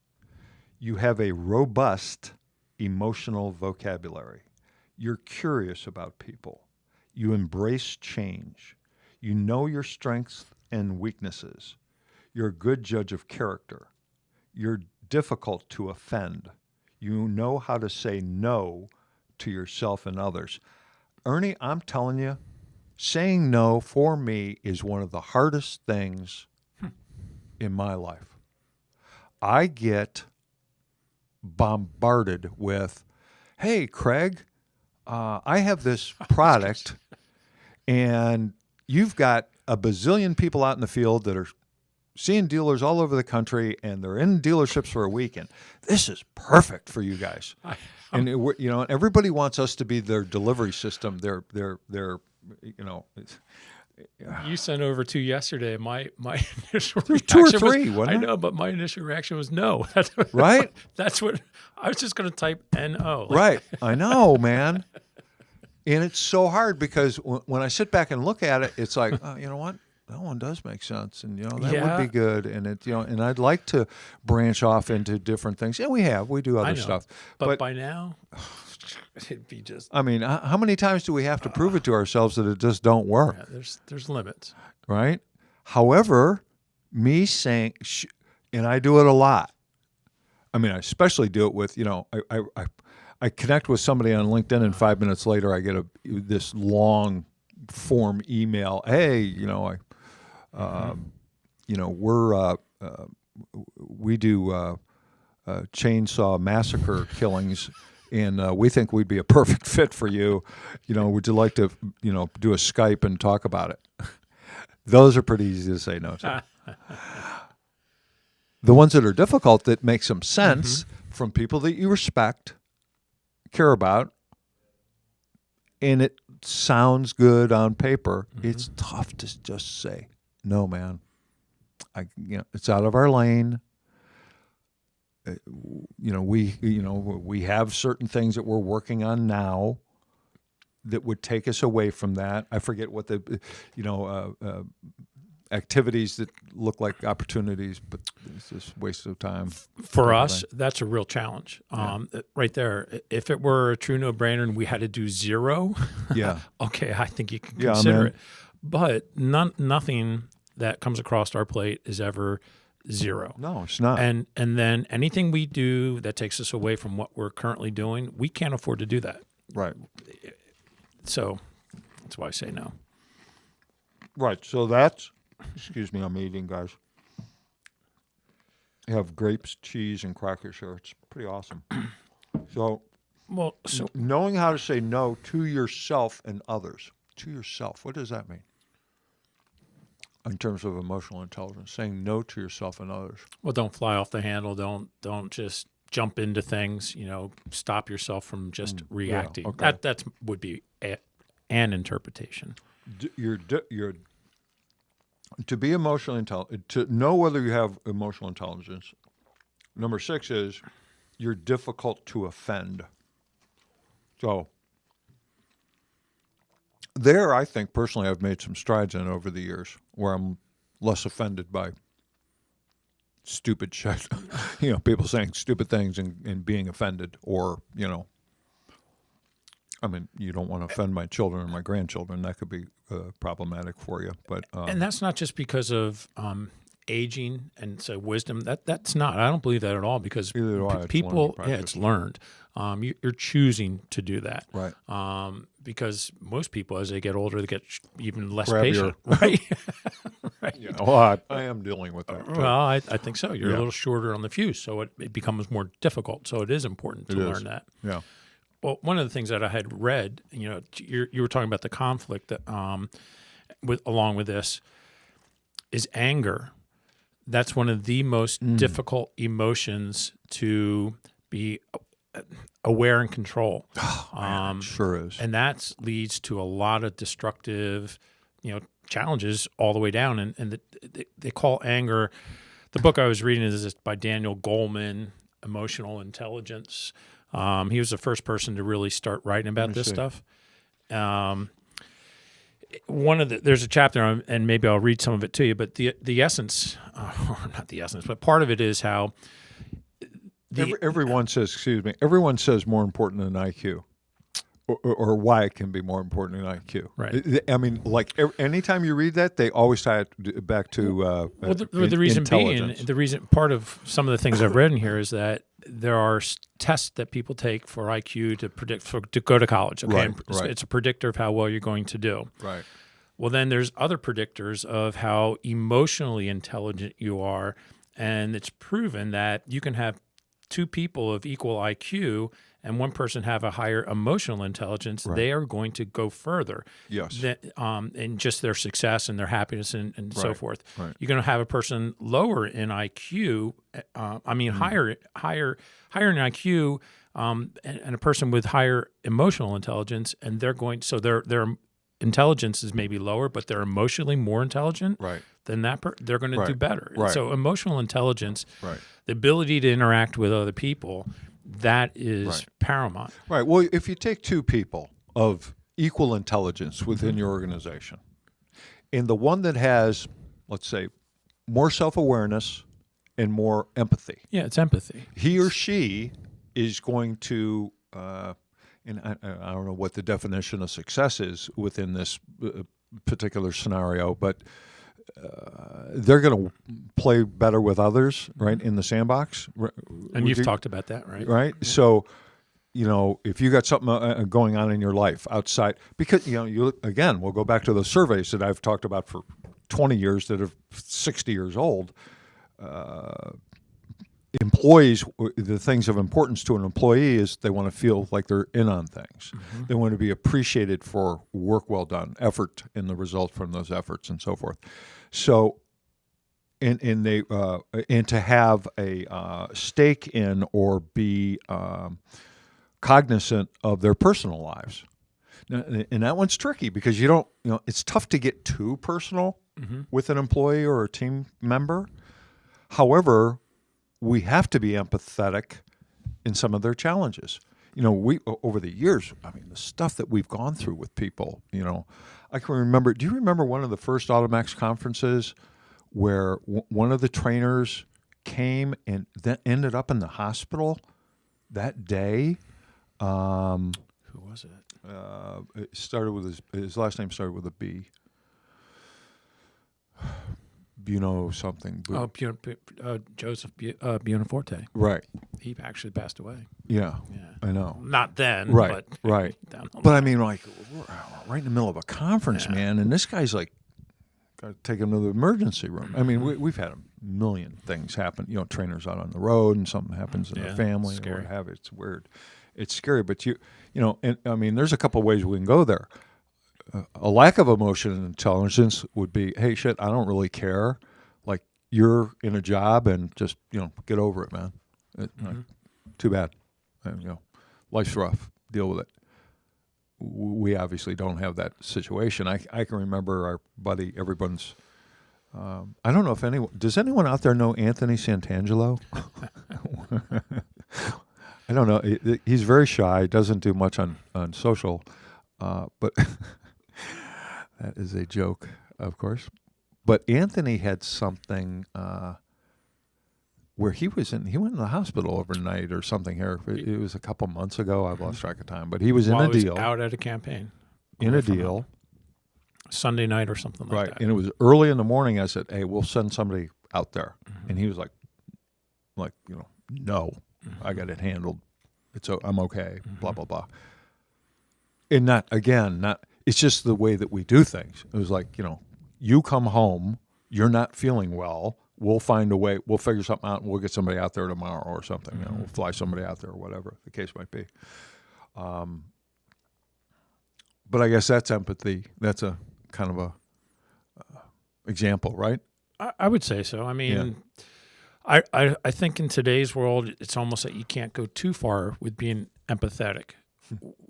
You have a robust emotional vocabulary. You're curious about people. You embrace change. You know your strengths and weaknesses. You're a good judge of character. You're difficult to offend. You know how to say no to yourself and others. Ernie, I'm telling you, saying no for me is one of the hardest things in my life. I get bombarded with, hey, Craig, I have this product, and you've got a bazillion people out in the field that are seeing dealers all over the country, and they're in dealerships for a weekend. This is perfect for you guys. And everybody wants us to be their delivery system. Their You sent over 2 yesterday. My initial There's reaction 2 or 3, was, wasn't I there? know, but my initial reaction was no. Right? That's what I was just going to type NO. Right. I know, man. And it's so hard because when I sit back and look at it, it's like, oh, you know what? That one does make sense, and that Yeah. would be good. And and I'd like to branch off into different things. Yeah, we do I other know. stuff. But by now, it'd be just I mean, how many times do we have to prove it to ourselves that it just don't work? yeah, there's limits. Right? However, me saying, and I do it a lot. I mean, I especially do it with, I connect with somebody on LinkedIn, and 5 minutes later, I get this long form email. Hey, we do chainsaw massacre killings, and we think we'd be a perfect fit for you. Would you like to, do a Skype and talk about it? Those are pretty easy to say no to. The ones that are difficult, that make some sense from people that you respect, care about, and it sounds good on paper, it's tough to just say, no, man. It's out of our lane. We have certain things that we're working on now that would take us away from that. I forget what the, activities that look like opportunities, but it's just waste of time. For us, that's a real challenge. Right there. If it were a true no-brainer and we had to do 0, Yeah. okay, I think you can Yeah, consider man. it. But nothing that comes across our plate is ever 0. No, it's not. And then anything we do that takes us away from what we're currently doing, we can't afford to do that. Right. So that's why I say no. Right. So that's, excuse me, I'm eating, guys. You have grapes, cheese, and crackers here. It's pretty awesome. So, Well, knowing how to say no to yourself and others. To yourself. What does that mean? In terms of emotional intelligence, saying no to yourself and others. well, don't fly off the handle. Don't just jump into things. Stop yourself from just reacting. okay. That would be an interpretation. You're to be emotionally intelligent, to know whether you have emotional intelligence. Number 6 is you're difficult to offend. So there, I think personally, I've made some strides in over the years where I'm less offended by stupid shit. People saying stupid things and being offended, or I mean, you don't want to offend my children or my grandchildren. That could be problematic for you. But And that's not just because of aging and so wisdom. That's not. I don't believe that at all because Either do I. It's learned people, practice. it's learned. You're choosing to do that, Right. because most people, as they get older, they get even less Grab patient, right? Right. Yeah. Well, I am dealing with that. Well, I think so. You're Yeah. a little shorter on the fuse, so it becomes more difficult. So it is important to It is. learn that. Yeah. Well, one of the things that I had read, you were talking about the conflict that, along with this, is anger. That's one of the most difficult emotions to be aware and control. Man, it sure is. And that leads to a lot of destructive, challenges all the way down. And they call anger. The book I was reading is by Daniel Goleman, Emotional Intelligence. He was the first person to really start writing about this stuff. There's a chapter on, and maybe I'll read some of it to you. But the essence, or not the essence, but part of it is how everyone says, everyone says more important than IQ, or why it can be more important than IQ. Right. I mean, like anytime you read that, they always tie it back to the reason being, part of some of the things I've read in here is that there are tests that people take for IQ to predict to go to college. Okay, Right. It's a predictor of how well you're going to do. Right. Well, then there's other predictors of how emotionally intelligent you are, and it's proven that you can have two people of equal IQ and one person have a higher emotional intelligence. Right. They are going to go further. Yes. In just their success and their happiness and so Right. forth. Right. You're going to have a person lower in IQ. Higher in IQ, and a person with higher emotional intelligence, and they're going. So their intelligence is maybe lower, but they're emotionally more intelligent. Right. Then they're going to do better. Right. So emotional intelligence, Right. the ability to interact with other people, that is Right. paramount. Right. Well, if you take two people of equal intelligence within your organization, and the one that has, let's say, more self-awareness and more empathy, Yeah, it's empathy. he or she is going to, and I don't know what the definition of success is within this particular scenario, but they're going to play better with others, right, in the sandbox. And you've talked about that, right? Right? Yeah. So, if you got something going on in your life outside, because, we'll go back to the surveys that I've talked about for 20 years that are 60 years old. Employees, the things of importance to an employee is they want to feel like they're in on things. Mm-hmm. They want to be appreciated for work well done, effort, and the result from those efforts, and so forth. So, and to have a stake in or be cognizant of their personal lives. Now, and that one's tricky because it's tough to get too personal with an employee or a team member. However, we have to be empathetic in some of their challenges. We over the years, the stuff that we've gone through with people, I can remember, do you remember one of the first AutoMax conferences where one of the trainers came and then ended up in the hospital that day? Who was it? It started with his last name started with a B. Something. Joseph Buonaforte. Right. He actually passed away. Yeah. I know. Not then. Right. But Right. But we're right in the middle of a conference, man, and this guy's like, got to take him to the emergency room. We've had a million things happen. Trainers out on the road, and something happens in their family, or what have you. It's weird. It's scary, but there's a couple of ways we can go there. A lack of emotion and intelligence would be, hey, shit, I don't really care. Like, you're in a job and just, get over it, man. Too bad. Life's rough. Deal with it. We obviously don't have that situation. I can remember our buddy, everyone's, I don't know if does anyone out there know Anthony Santangelo? I don't know. He's very shy, doesn't do much on social, but that is a joke, of course. But Anthony had something where he went in the hospital overnight or something here. It was a couple months ago. I've lost track of time, but he was in While a he was deal. out at a campaign. In away a from deal. home. Sunday night or something like Right. that. And it was early in the morning. I said, hey, we'll send somebody out there. Mm-hmm. And he was like, no, I got it handled. I'm okay, blah, blah, blah. And it's just the way that we do things. It was like, you come home, you're not feeling well, we'll find a way, we'll figure something out, and we'll get somebody out there tomorrow or something. We'll fly somebody out there or whatever the case might be. But I guess that's empathy. That's a kind of a example, right? I would say so. I mean, I think in today's world, it's almost like you can't go too far with being empathetic.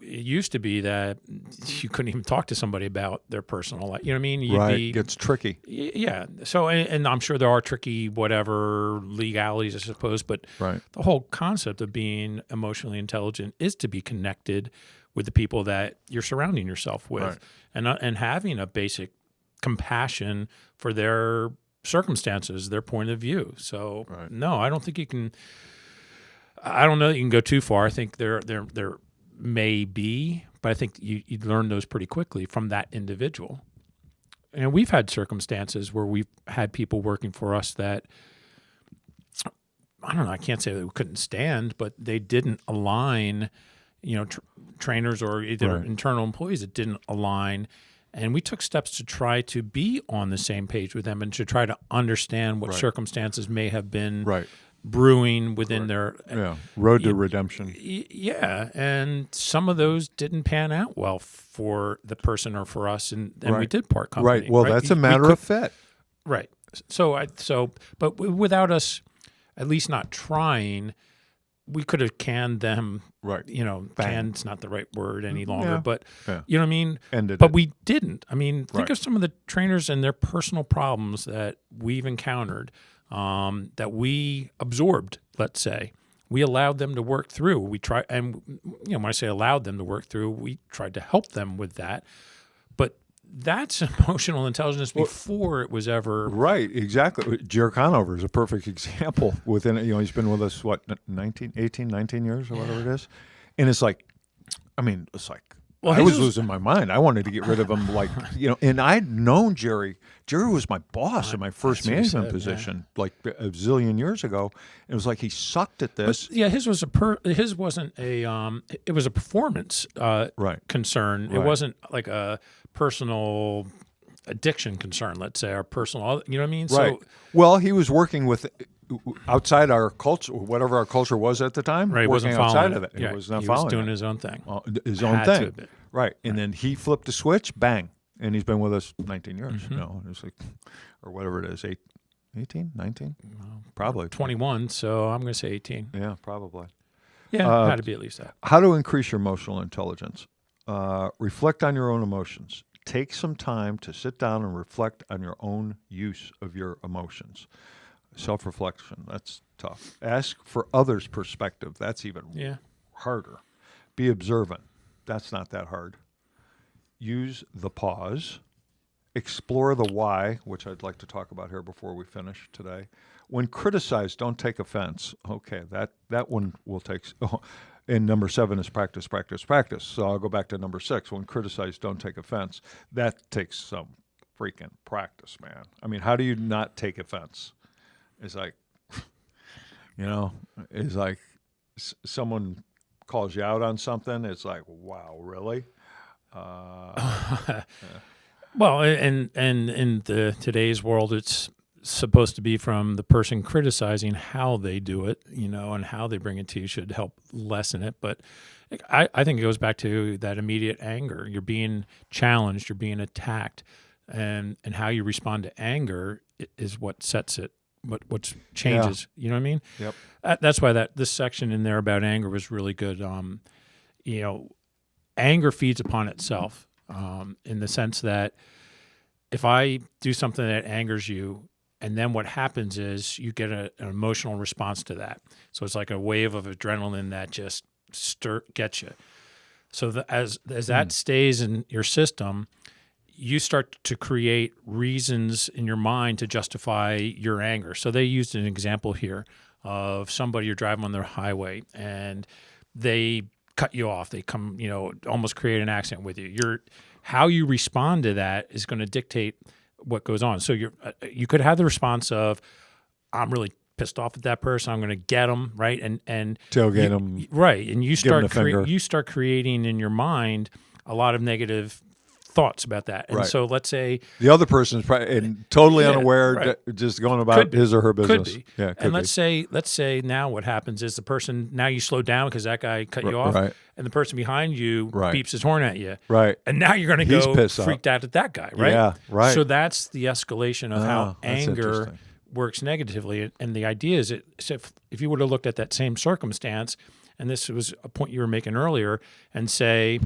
It used to be that you couldn't even talk to somebody about their personal life. You know what I mean? It gets tricky. Yeah. So, and I'm sure there are tricky whatever legalities, I suppose, but Right. the whole concept of being emotionally intelligent is to be connected with the people that you're surrounding yourself with, Right. and having a basic compassion for their circumstances, their point of view. So, no, I don't think you can. I don't know that you can go too far. I think there may be, but I think you learn those pretty quickly from that individual. And we've had circumstances where we've had people working for us that, I don't know, I can't say that we couldn't stand, but they didn't align, trainers or either internal employees that didn't align. And we took steps to try to be on the same page with them and to try to understand what circumstances may have been brewing within their road to redemption. Yeah, and some of those didn't pan out well for the person or for us, and we did part company. Right. Well, that's a matter of fit. Right. But without us, at least not trying, we could have canned them. Right. Canned's not the right word any longer, but you know what I mean? But we didn't. I mean, think of some of the trainers and their personal problems that we've encountered. That we absorbed, let's say. We allowed them to work through. We try, and when I say allowed them to work through, we tried to help them with that. But that's emotional intelligence before it was ever right. Exactly. Jerry Conover is a perfect example. Within he's been with us 19 years or whatever it is, and it's like, Well, I was losing my mind. I wanted to get rid of him, and I'd known Jerry. Jerry was my boss in my first management position, like a zillion years ago. It was like he sucked at this. But, his wasn't a. It was a performance concern. It wasn't like a personal addiction concern, let's say, or personal. You know what I mean? Right. So, well, he was working with. Outside our culture, whatever our culture was at the time, right? Working outside of it, he was not he following. Was doing it. his own thing. His own thing, right? And then he flipped the switch, bang, and he's been with us 19 years. It's like, or whatever it is, 18, 19, probably 21. So I'm going to say 18. Yeah, probably. Yeah, had to be at least that. How to increase your emotional intelligence? Reflect on your own emotions. Take some time to sit down and reflect on your own use of your emotions. Self-reflection, that's tough. Ask for others' perspective. That's even harder. Be observant. That's not that hard. Use the pause. Explore the why, which I'd like to talk about here before we finish today. When criticized, don't take offense. Okay, that one will take... And number 7 is practice, practice, practice. So I'll go back to number 6. When criticized, don't take offense. That takes some freaking practice, man. I mean, how do you not take offense? It's like, it's like someone calls you out on something. It's like, wow, really? Well, and in today's world, it's supposed to be from the person criticizing how they do it, and how they bring it to you should help lessen it. But I think it goes back to that immediate anger. You're being challenged, you're being attacked, and how you respond to anger is what sets it. What changes? You know what I mean? Yep. That's why this section in there about anger was really good. Anger feeds upon itself in the sense that if I do something that angers you, and then what happens is you get an emotional response to that. So it's like a wave of adrenaline that just gets you. So as that stays in your system, you start to create reasons in your mind to justify your anger. So they used an example here of somebody you're driving on the highway and they cut you off. They come, almost create an accident with you. How you respond to that is going to dictate what goes on. So you could have the response of, I'm really pissed off at that person. I'm going to get them, right? And tailgate them, right? And you give 'em start the finger. you start creating in your mind a lot of negative thoughts about that. And Right. so let's say the other person's probably totally Yeah, unaware, right. just going about Could be. his or her could business. be. Yeah, could And be. let's say now what happens is the person, now you slow down because that guy cut you off, right. and the person behind you Right. beeps his horn at you. Right. And now you're going to He's go pissed off. freaked out at that guy, right? Yeah, right. So that's the escalation of how that's anger interesting. works negatively. And the idea is if you would have looked at that same circumstance, and this was a point you were making earlier, and say,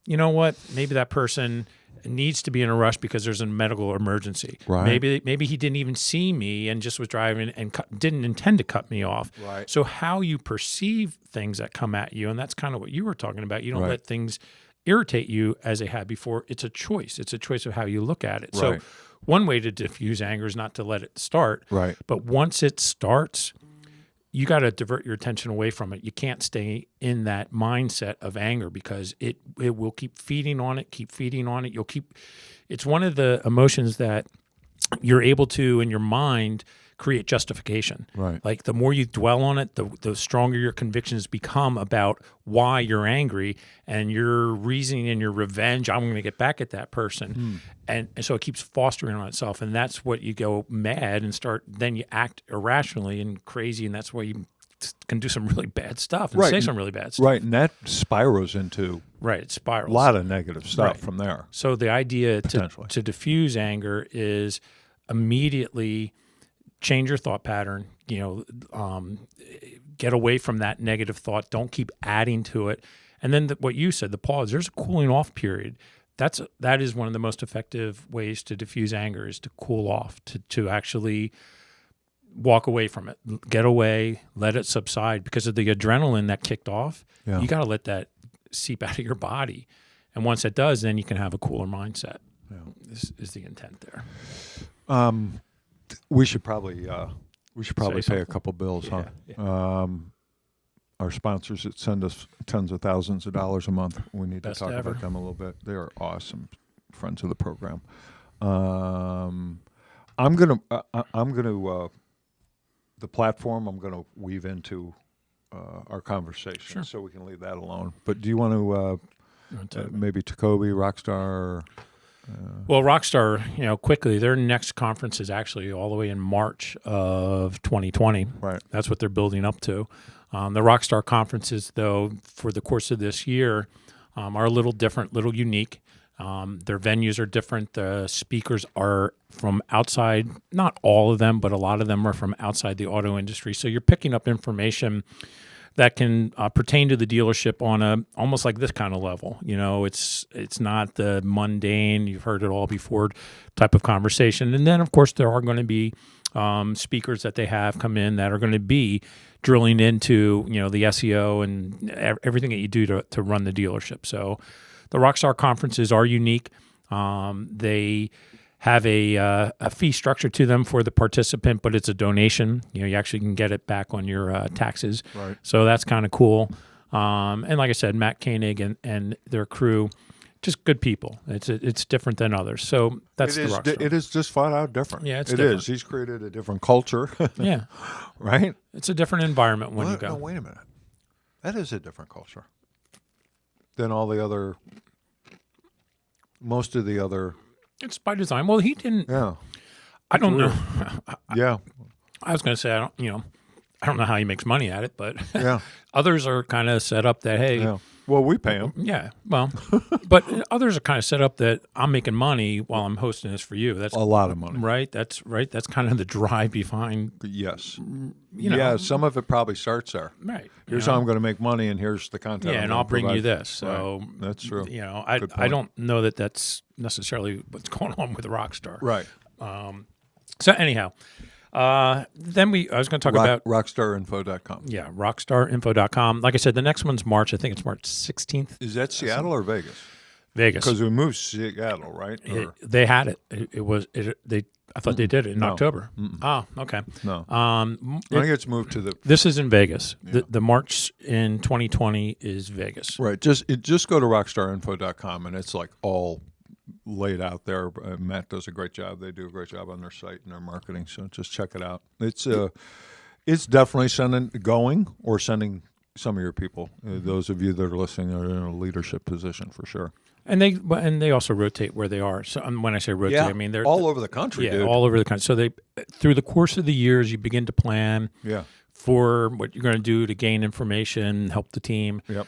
you know what, maybe that person needs to be in a rush because there's a medical emergency. Right. Maybe he didn't even see me and just was driving and didn't intend to cut me off. Right. So how you perceive things that come at you, and that's kind of what you were talking about. You don't Right. let things irritate you as they had before. It's a choice. It's a choice of how you look at it. Right. So one way to diffuse anger is not to let it start. Right. But once it starts, you got to divert your attention away from it. You can't stay in that mindset of anger because it will keep feeding on it, keep feeding on it. It's one of the emotions that you're able to, in your mind, create justification. Right. Like the more you dwell on it, the stronger your convictions become about why you're angry, and your reasoning and your revenge, I'm going to get back at that person. And so it keeps fostering on itself. And that's what you go mad and then you act irrationally and crazy. And that's why you can do some really bad stuff and Right. say some really bad stuff. Right. And that spirals into Right. It spirals. a lot of negative stuff Right. from there. So the idea Potentially. to diffuse anger is immediately change your thought pattern, get away from that negative thought. Don't keep adding to it. And then what you said, the pause, there's a cooling off period. That is one of the most effective ways to diffuse anger, is to cool off, to actually walk away from it, get away, let it subside, because of the adrenaline that kicked off. Yeah. You got to let that seep out of your body. And once it does, then you can have a cooler mindset. Yeah. This is the intent there. We should probably pay a something. couple bills, Yeah, huh? Our sponsors that send us tens of thousands of dollars a month. We need Best to talk ever. about them a little bit. They are awesome friends of the program. I'm gonna the platform. I'm gonna weave into our conversation, Sure. so we can leave that alone. But do you want to You want to- maybe Tacoby, Rockstar? Well, Rockstar, quickly, their next conference is actually all the way in March of 2020. Right. That's what they're building up to. The Rockstar conferences, though, for the course of this year, are a little different, little unique. Their venues are different. The speakers are from outside, not all of them, but a lot of them are from outside the auto industry. So you're picking up information that can pertain to the dealership on a almost like this kind of level. It's not the mundane, you've heard it all before type of conversation. And then, of course, there are going to be speakers that they have come in that are going to be drilling into the SEO and everything that you do to run the dealership. So the Rockstar conferences are unique. They have a fee structure to them for the participant, but it's a donation. You actually can get it back on your taxes. Right. So that's kind of cool. And like I said, Matt Koenig and their crew, just good people. It's different than others. So that's the Rockstar. It is just flat out different. Yeah, it's It different. is. He's created a different culture, Yeah, right? it's a different environment when you What? go. No, wait a minute. That is a different culture than all the other. Most of the other. It's by design. Well, he didn't. Yeah. I don't know. Yeah. I was going to say I don't know how he makes money at it, but Yeah. others are kind of set up that hey. Yeah. Well, we pay him. Yeah, well, but others are kind of set up that I'm making money while I'm hosting this for you. That's A lot of money. right. That's right. That's kind of the drive behind. Yes. You know, Yeah. Some of it probably starts there. Right. Here's how I'm going to make money, and here's the content. Yeah, I'm and gonna I'll bring you provide. this. So Right. That's true. I Good I point. don't know that that's necessarily what's going on with Rockstar. Right. So anyhow, then I was going to talk about Rockstarinfo.com. rockstarinfo.com. Like I said, the next one's March. I think it's March 16th. Is that Seattle or Vegas? Vegas. Because we moved Seattle, right? Or, They had it. I thought they did it in No. October. Mm-mm. Oh, okay. no. I think it's moved to the This is in Vegas. Yeah. The March in 2020 is Vegas. right. Just go to rockstarinfo.com and it's like all laid out there. Matt does a great job. They do a great job on their site and their marketing. So just check it out. It's definitely sending some of your people. Those of you that are listening are in a leadership position for sure. And they also rotate where they are. So when I say rotate, I mean they're all over the country, yeah, dude. all over the country. So they through the course of the years, you begin to plan Yeah. for what you're going to do to gain information, help the team. Yep.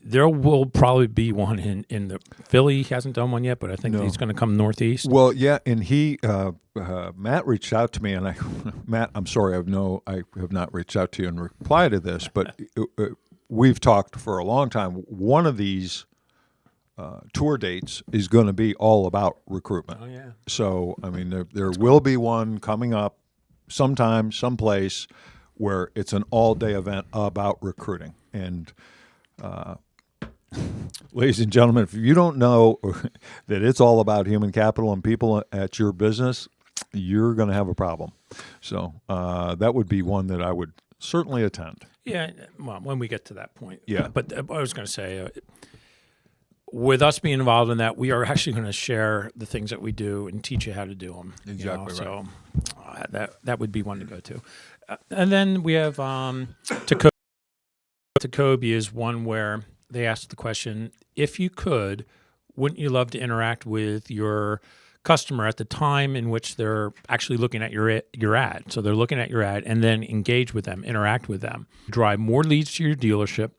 There will probably be one in the Philly. He hasn't done one yet, but I think No. he's going to come northeast. Well, yeah, and he Matt reached out to me, and Matt, I'm sorry, I have not reached out to you in reply to this, but we've talked for a long time. One of these tour dates is going to be all about recruitment. Oh yeah. So, I mean, there will be one coming up sometime, someplace, where it's an all-day event about recruiting. And ladies and gentlemen, if you don't know that it's all about human capital and people at your business, you're going to have a problem. So that would be one that I would certainly attend. Yeah, well, when we get to that point. Yeah. But I was going to say, with us being involved in that, we are actually going to share the things that we do and teach you how to do them. Exactly right. So that would be one to go to. And then we have Tacobi. Tacobi is one where they asked the question, if you could, wouldn't you love to interact with your customer at the time in which they're actually looking at your ad? So they're looking at your ad and then engage with them, interact with them, drive more leads to your dealership.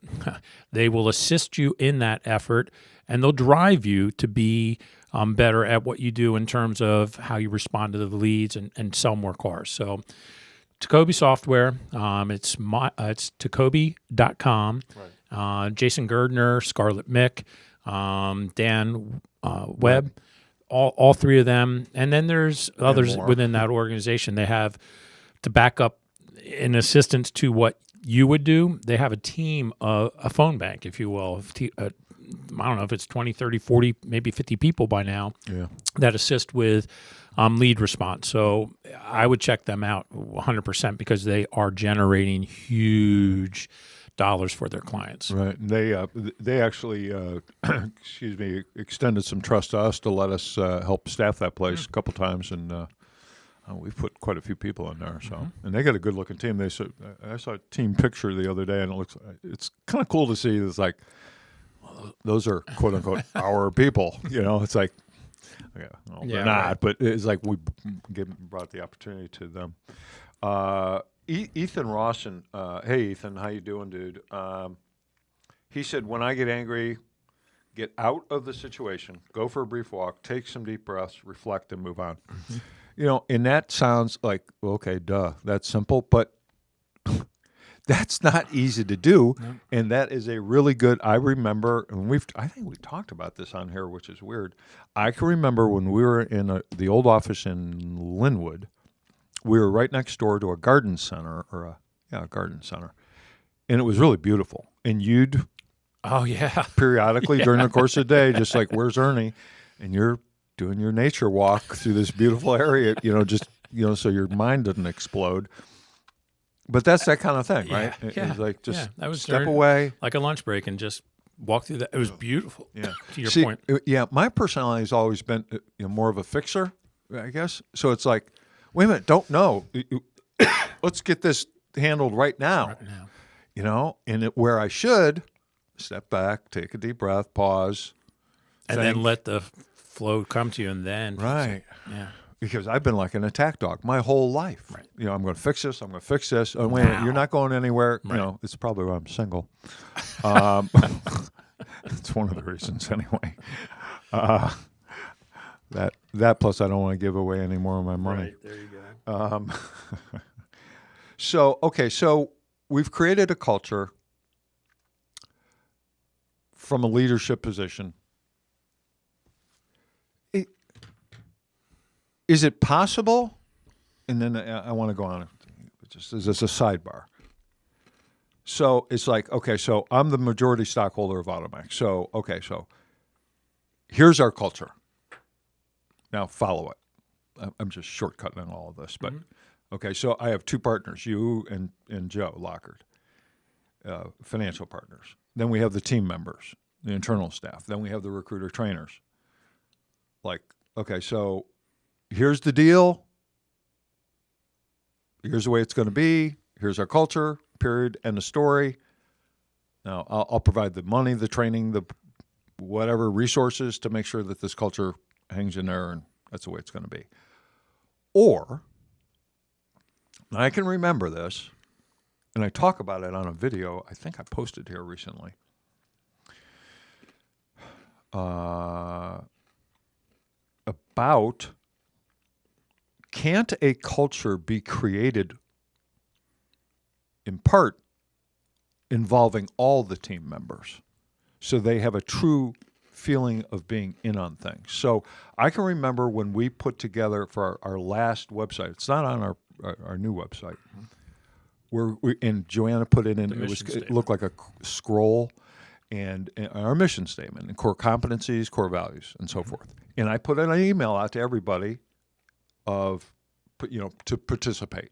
They will assist you in that effort, and they'll drive you to be better at what you do in terms of how you respond to the leads and sell more cars. So Tacobi Software, it's tacobi.com. Right. Jason Gerdner, Scarlett Mick, Dan Webb, all three of them. And then there's others more. within that organization. They have, to back up in assistance to what you would do, they have a team, a phone bank, if you will. I don't know if it's 20, 30, 40, maybe 50 people by now that assist with lead response. So I would check them out 100% because they are generating huge dollars for their clients. Right. And they actually, extended some trust to us to let us help staff that place a couple times, and we've put quite a few people in there. So, and they got a good looking team. I saw a team picture the other day, and it's kind of cool to see. It's like, those are quote unquote our people. It's like, they're not, but it's like we brought the opportunity to them. Ethan Rawson, hey Ethan, how you doing, dude? He said, when I get angry, get out of the situation, go for a brief walk, take some deep breaths, reflect, and move on. And that sounds like, well, okay, duh, that's simple, but that's not easy to do. No. And that is a really good, I remember, and I think we talked about this on here, which is weird. I can remember when we were in the old office in Linwood, we were right next door to a garden center, a garden center. And it was really beautiful. And you'd periodically during the course of the day, just like, where's Ernie? And you're doing your nature walk through this beautiful area, so your mind doesn't explode. But that's that kind of thing, right? It's like just that was step away. Like a lunch break and just walk through that. It was beautiful. Yeah. To your See, point. Yeah, my personality has always been more of a fixer, I guess. So it's like, wait a minute, don't know. Let's get this handled right now. Right now. And where I should step back, take a deep breath, pause. And then let the flow come to you and then. Right. Yeah. Because I've been like an attack dog my whole life. Right. I'm going to fix this. I'm going to fix this. Oh, wait a minute, you're not going anywhere. Right. It's probably why I'm single. It's one of the reasons anyway. That plus I don't want to give away any more of my money. Right. There you go. So we've created a culture from a leadership position. Is it possible? And then I want to go on, just as a sidebar. So it's like, okay, so I'm the majority stockholder of AutoMax. So here's our culture. Now follow it. I'm just shortcutting all of this, but okay. So I have two partners, you and Joe Lockard, financial partners. Then we have the team members, the internal staff. Then we have the recruiter trainers. Like, okay, so here's the deal. Here's the way it's going to be. Here's our culture, period, end of story. Now, I'll provide the money, the training, the whatever resources to make sure that this culture hangs in there, and that's the way it's going to be. Or, I can remember this, and I talk about it on a video I think I posted here recently. About can't a culture be created in part involving all the team members so they have a true feeling of being in on things? So I can remember when we put together for our last website, it's not on our new website, where and Joanna put it in, it looked like a scroll, and our mission statement and core competencies, core values, and so forth. And I put an email out to everybody of, to participate.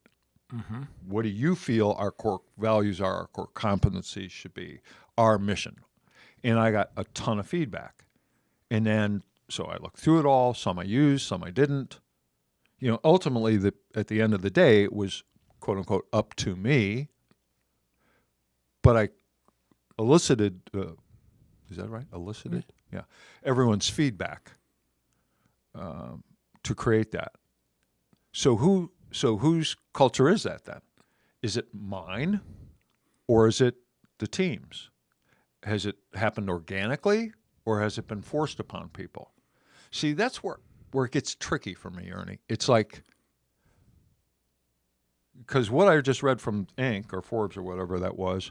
What do you feel our core values are, our core competencies should be, our mission? And I got a ton of feedback. And then, so I looked through it all. Some I used, some I didn't. Ultimately, at the end of the day, it was, quote unquote, up to me. But I elicited, is that right? Elicited? Yeah. Everyone's feedback to create that. So whose culture is that then? Is it mine, or is it the team's? Has it happened organically, or has it been forced upon people? See, that's where it gets tricky for me, Ernie. It's like, because what I just read from Inc. or Forbes or whatever that was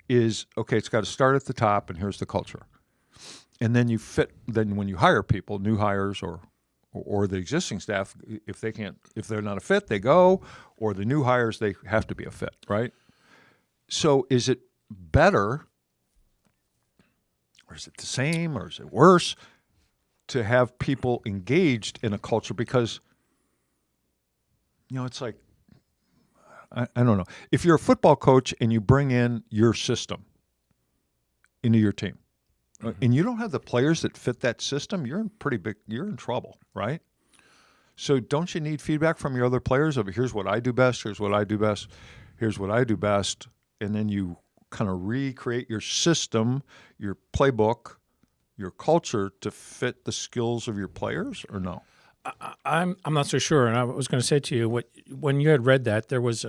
is, okay, it's got to start at the top, and here's the culture. And then then when you hire people, new hires or the existing staff, if they're not a fit, they go, or the new hires, they have to be a fit, right? So is it better, or is it the same, or is it worse to have people engaged in a culture? Because, it's like, I don't know. If you're a football coach and you bring in your system into your team, and you don't have the players that fit that system, you're in trouble, right? So don't you need feedback from your other players of, here's what I do best, here's what I do best, here's what I do best, and then you kind of recreate your system, your playbook, your culture to fit the skills of your players, or no? I'm not so sure, and I was going to say to you, when you had read that, there was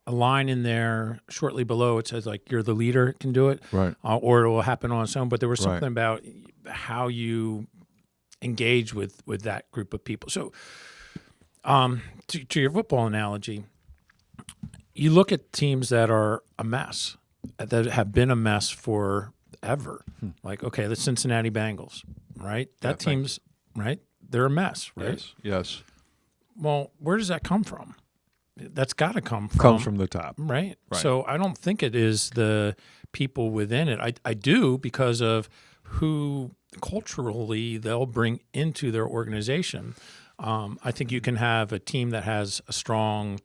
a line in there shortly below. It says, like, you're the leader, can do it, right? Or it will happen on its own. But there was something Right. about how you engage with that group of people. So, to your football analogy, you look at teams that are a mess, that have been a mess forever. Like, okay, the Cincinnati Bengals, right? That team's right. They're a mess, right? Yes. Well, where does that come from? That's got to Comes from the top. right? Right. So I don't think it is the people within it. I do, because of who culturally they'll bring into their organization. I think you can have a team that has a strong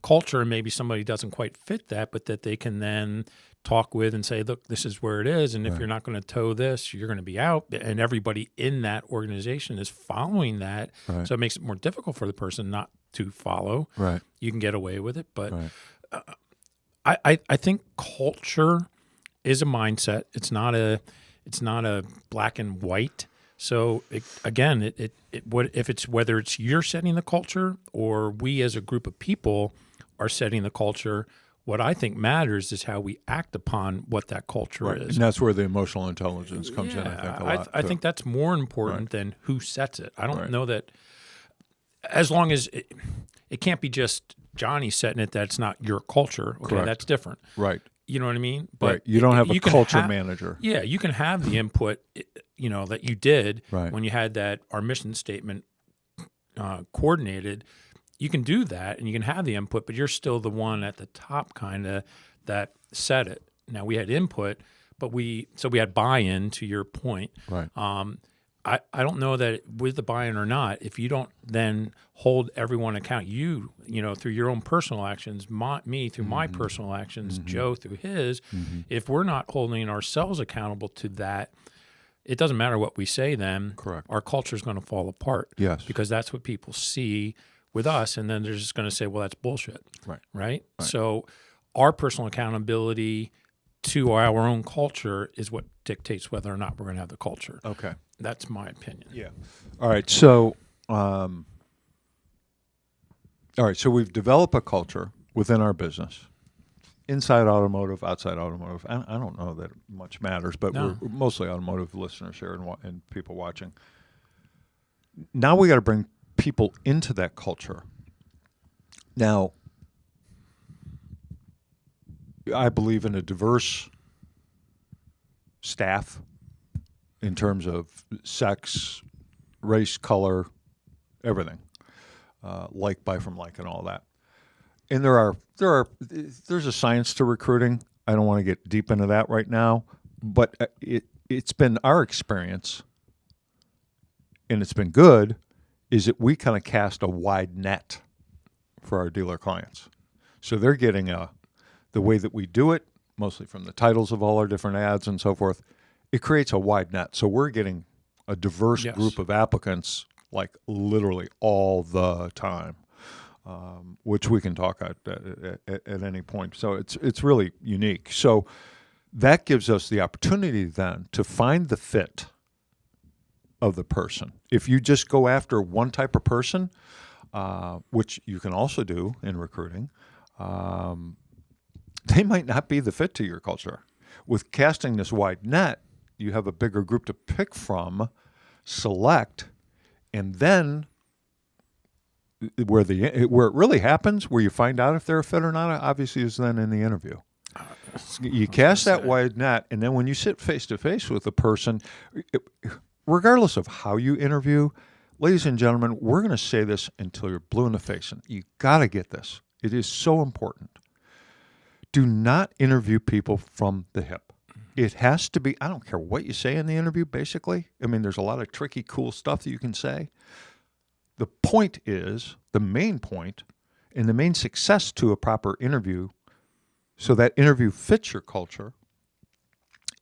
culture, and maybe somebody doesn't quite fit that, but that they can then talk with and say, look, this is where it is, and if you're not going to toe this, you're going to be out. And everybody in that organization is following that, Right. so it makes it more difficult for the person not to follow. Right. You can get away with it, but Right. I think culture is a mindset. It's not a black and white. So whether it's you're setting the culture or we as a group of people are setting the culture, what I think matters is how we act upon what that culture Right. is. And that's where the emotional intelligence comes in, I think, a lot. I think that's more important Right. than who sets it. I don't Right. know that, as long as it can't be just Johnny setting it, that's not your culture. Okay, Correct. that's different. Right. You know what I mean? Right. You don't have a can culture manager. Yeah, you can have the input, that you did Right. when you had our mission statement coordinated. You can do that, and you can have the input, but you're still the one at the top, kind of, that set it. Now, we had input, but we had buy-in, to your point. Right. I don't know that with the buy-in or not, if you don't then hold everyone account, you know, through your own personal actions, me through my personal actions, Joe through his, if we're not holding ourselves accountable to that, it doesn't matter what we say then. Correct. Our culture is going to fall apart. Yes. Because that's what people see with us, and then they're just going to say, well, that's bullshit. Right? So our personal accountability to our own culture is what dictates whether or not we're going to have the culture. Okay. That's my opinion. Yeah. All right. So, so we've developed a culture within our business, inside automotive, outside automotive. I don't know that much matters, but No. we're mostly automotive listeners here and people watching. Now we got to bring people into that culture. Now, I believe in a diverse staff in terms of sex, race, color, everything, like, by, from, like, and all that. And there's a science to recruiting. I don't want to get deep into that right now, but it's been our experience, and it's been good, is that we kind of cast a wide net for our dealer clients. So they're getting the way that we do it, mostly from the titles of all our different ads and so forth, it creates a wide net. So we're getting a diverse group of applicants, like, literally all the time, which we can talk at any point. So it's really unique. So that gives us the opportunity then to find the fit of the person. If you just go after one type of person, which you can also do in recruiting, they might not be the fit to your culture. With casting this wide net, you have a bigger group to pick from, select, and then where it really happens, where you find out if they're a fit or not, obviously, is then in the interview. You cast that wide net, and then when you sit face to face with a person, regardless of how you interview, ladies and gentlemen, we're going to say this until you're blue in the face, and you got to get this. It is so important. Do not interview people from the hip. It has to be, I don't care what you say in the interview, basically. I mean, there's a lot of tricky, cool stuff that you can say. The point is, the main point, and the main success to a proper interview, so that interview fits your culture,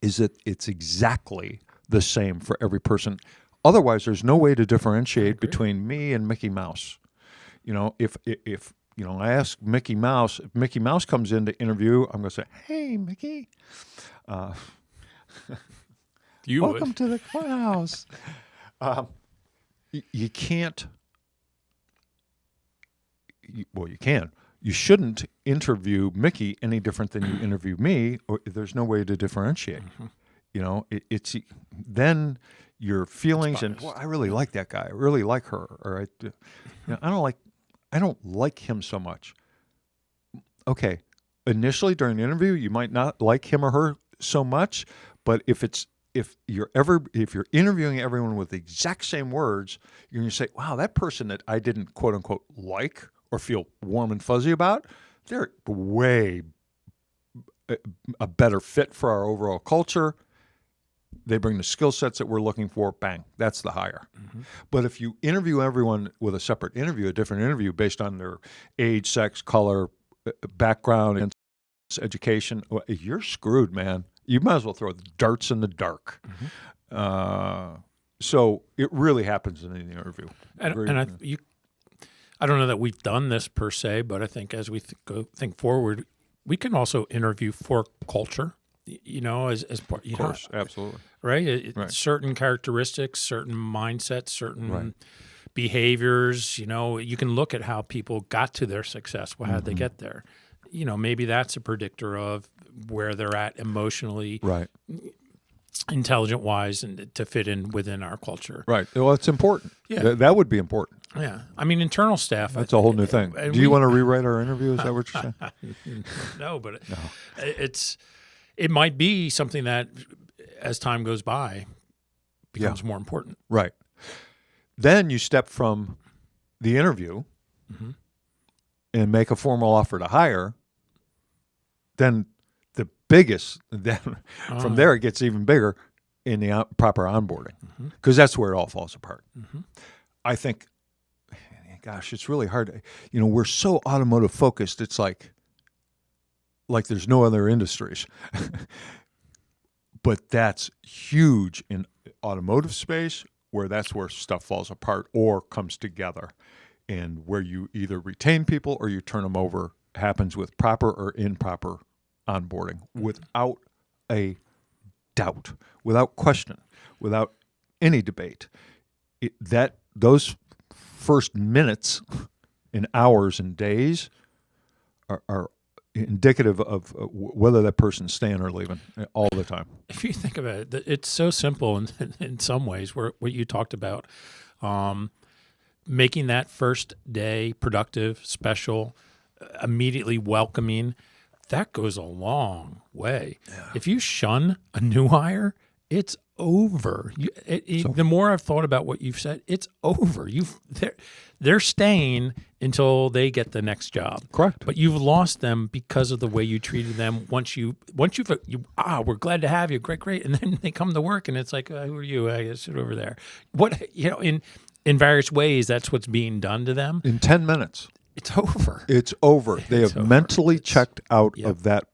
is that it's exactly the same for every person. Otherwise, there's no way to differentiate between me and Mickey Mouse. You know, if I ask Mickey Mouse, if Mickey Mouse comes in to interview, I'm going to say, "Hey, Mickey, welcome to the clubhouse." You can't. You can. You shouldn't interview Mickey any different than you interview me, or there's no way to differentiate. You know, it's then your feelings and, well, I really like that guy. I really like her. Or I don't like him so much. Okay, initially during the interview, you might not like him or her so much, but if you're interviewing everyone with the exact same words, you're going to say, wow, that person that I didn't quote unquote like or feel warm and fuzzy about, they're way a better fit for our overall culture. They bring the skill sets that we're looking for. Bang, that's the hire. But if you interview everyone with a separate interview, a different interview based on their age, sex, color, background, and education, you're screwed, man. You might as well throw darts in the dark. So it really happens in the interview. I don't know that we've done this per se, but I think as we think forward, we can also interview for culture. You know, as part. Of course, absolutely. Right? Certain characteristics, certain mindsets, certain behaviors. You know, you can look at how people got to their success. Well, how did they get there? You know, maybe that's a predictor of where they're at emotionally, intelligent-wise, and to fit in within our culture. Right. Well, it's important. Yeah. That would be important. Yeah. I mean, internal staff. That's a whole new thing. Do you want to rewrite our interview? Is that what you're saying? No, but it might be something that, as time goes by, becomes more important. Right. Then you step from the interview and make a formal offer to hire. Then the biggest. Then from there, it gets even bigger in the proper onboarding, because that's where it all falls apart. I think, gosh, it's really hard. We're so automotive focused. It's like there's no other industries. But that's huge in automotive space, where that's where stuff falls apart or comes together, and where you either retain people or you turn them over happens with proper or improper onboarding, without a doubt, without question, without any debate. Those first minutes and hours and days are indicative of whether that person's staying or leaving all the time. If you think about it, it's so simple in some ways. What you talked about, making that first day productive, special, immediately welcoming, that goes a long way. Yeah. If you shun a new hire, it's over. The more I've thought about what you've said, it's over. They're staying until they get the next job. Correct. But you've lost them because of the way you treated them. We're glad to have you. Great. And then they come to work and it's like, who are you? I sit over there. In various ways, that's what's being done to them. In 10 minutes. It's over. It's over. They have mentally checked out of that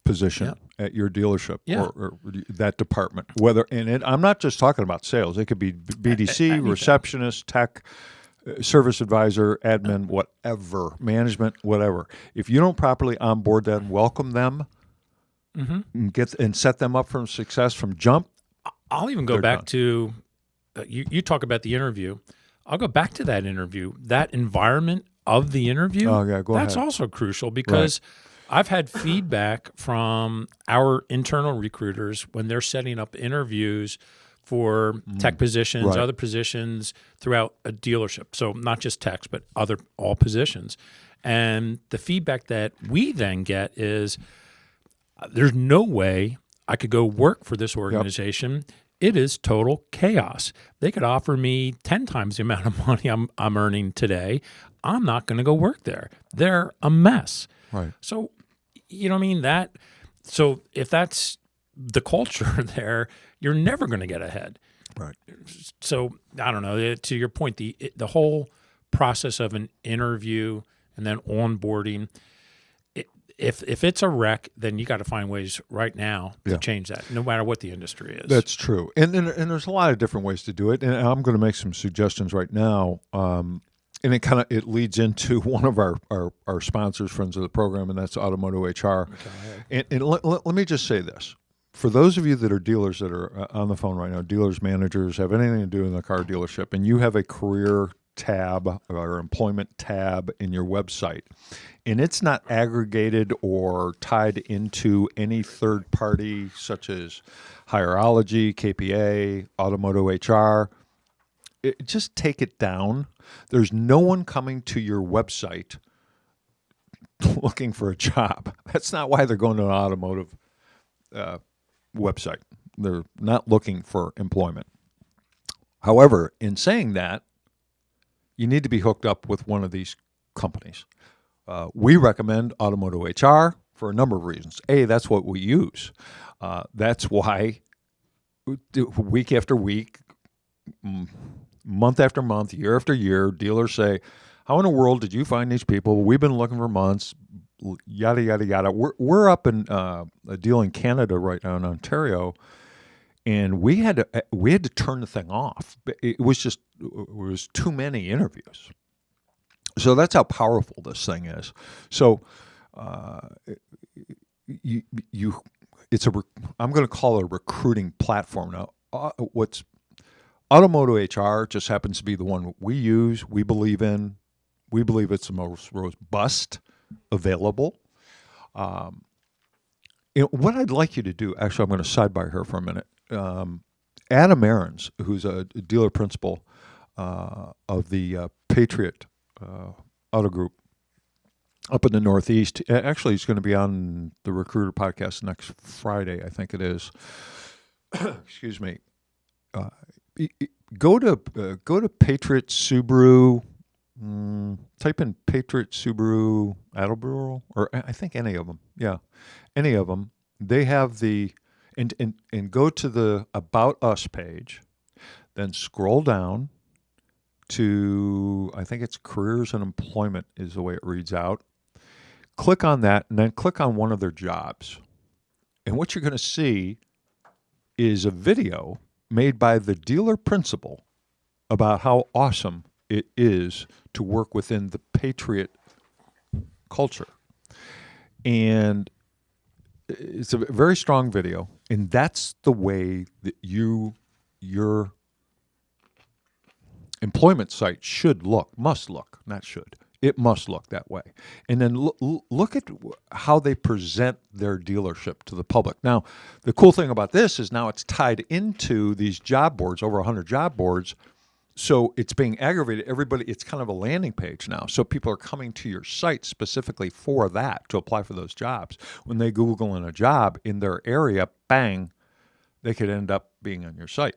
position at your dealership or that department. I'm not just talking about sales. It could be BDC, receptionist, tech, service advisor, admin, whatever, management, whatever. If you don't properly onboard them, welcome them, and set them up for success from jump. I'll even go back to you talk about the interview. I'll go back to that interview, that environment of the interview. Oh, yeah, go ahead. That's also crucial, because I've had feedback from our internal recruiters when they're setting up interviews for tech positions, other positions throughout a dealership. So not just techs, but all positions. And the feedback that we then get is, there's no way I could go work for this organization. It is total chaos. They could offer me 10 times the amount of money I'm earning today. I'm not going to go work there. They're a mess. Right. So, you know what I mean? So if that's the culture there, you're never going to get ahead. Right. So I don't know. To your point, the whole process of an interview and then onboarding, if it's a wreck, then you got to find ways right now to change that, no matter what the industry is. That's true. And there's a lot of different ways to do it. And I'm going to make some suggestions right now. And it leads into one of our sponsors, friends of the program, and that's Automotive HR. Okay. And let me just say this. For those of you that are dealers that are on the phone right now, dealers, managers, have anything to do in the car dealership, and you have a career tab or employment tab in your website, and it's not aggregated or tied into any third party such as Hireology, KPA, Automotive HR, just take it down. There's no one coming to your website looking for a job. That's not why they're going to an automotive website. They're not looking for employment. However, in saying that, you need to be hooked up with one of these companies. We recommend Automotive HR for a number of reasons. A, that's what we use. That's why week after week, month after month, year after year, dealers say, how in the world did you find these people? We've been looking for months, yada, yada, yada. We're up in a deal in Canada right now in Ontario, and we had to turn the thing off. It was too many interviews. So that's how powerful this thing is. So I'm going to call it a recruiting platform now. Automotive HR just happens to be the one we use, we believe in. We believe it's the most robust available. What I'd like you to do, actually, I'm going to sidebar here for a minute. Adam Aarons, who's a dealer principal of the Patriot Auto Group up in the Northeast. Actually, he's going to be on the Recruiter podcast next Friday, I think it is. Excuse me. Go to Patriot Subaru. Type in Patriot Subaru Attleboro, or I think any of them. Yeah, any of them. They have and go to the About Us page, then scroll down to, I think it's Careers and Employment is the way it reads out. Click on that, and then click on one of their jobs. And what you're going to see is a video made by the dealer principal about how awesome it is to work within the Patriot culture. And it's a very strong video, and that's the way that your employment site must look, not should. It must look that way. And then look at how they present their dealership to the public. Now, the cool thing about this is now it's tied into these job boards, over 100 job boards. So it's being aggravated. It's kind of a landing page now. So people are coming to your site specifically for that, to apply for those jobs. When they Google in a job in their area, bang, they could end up being on your site.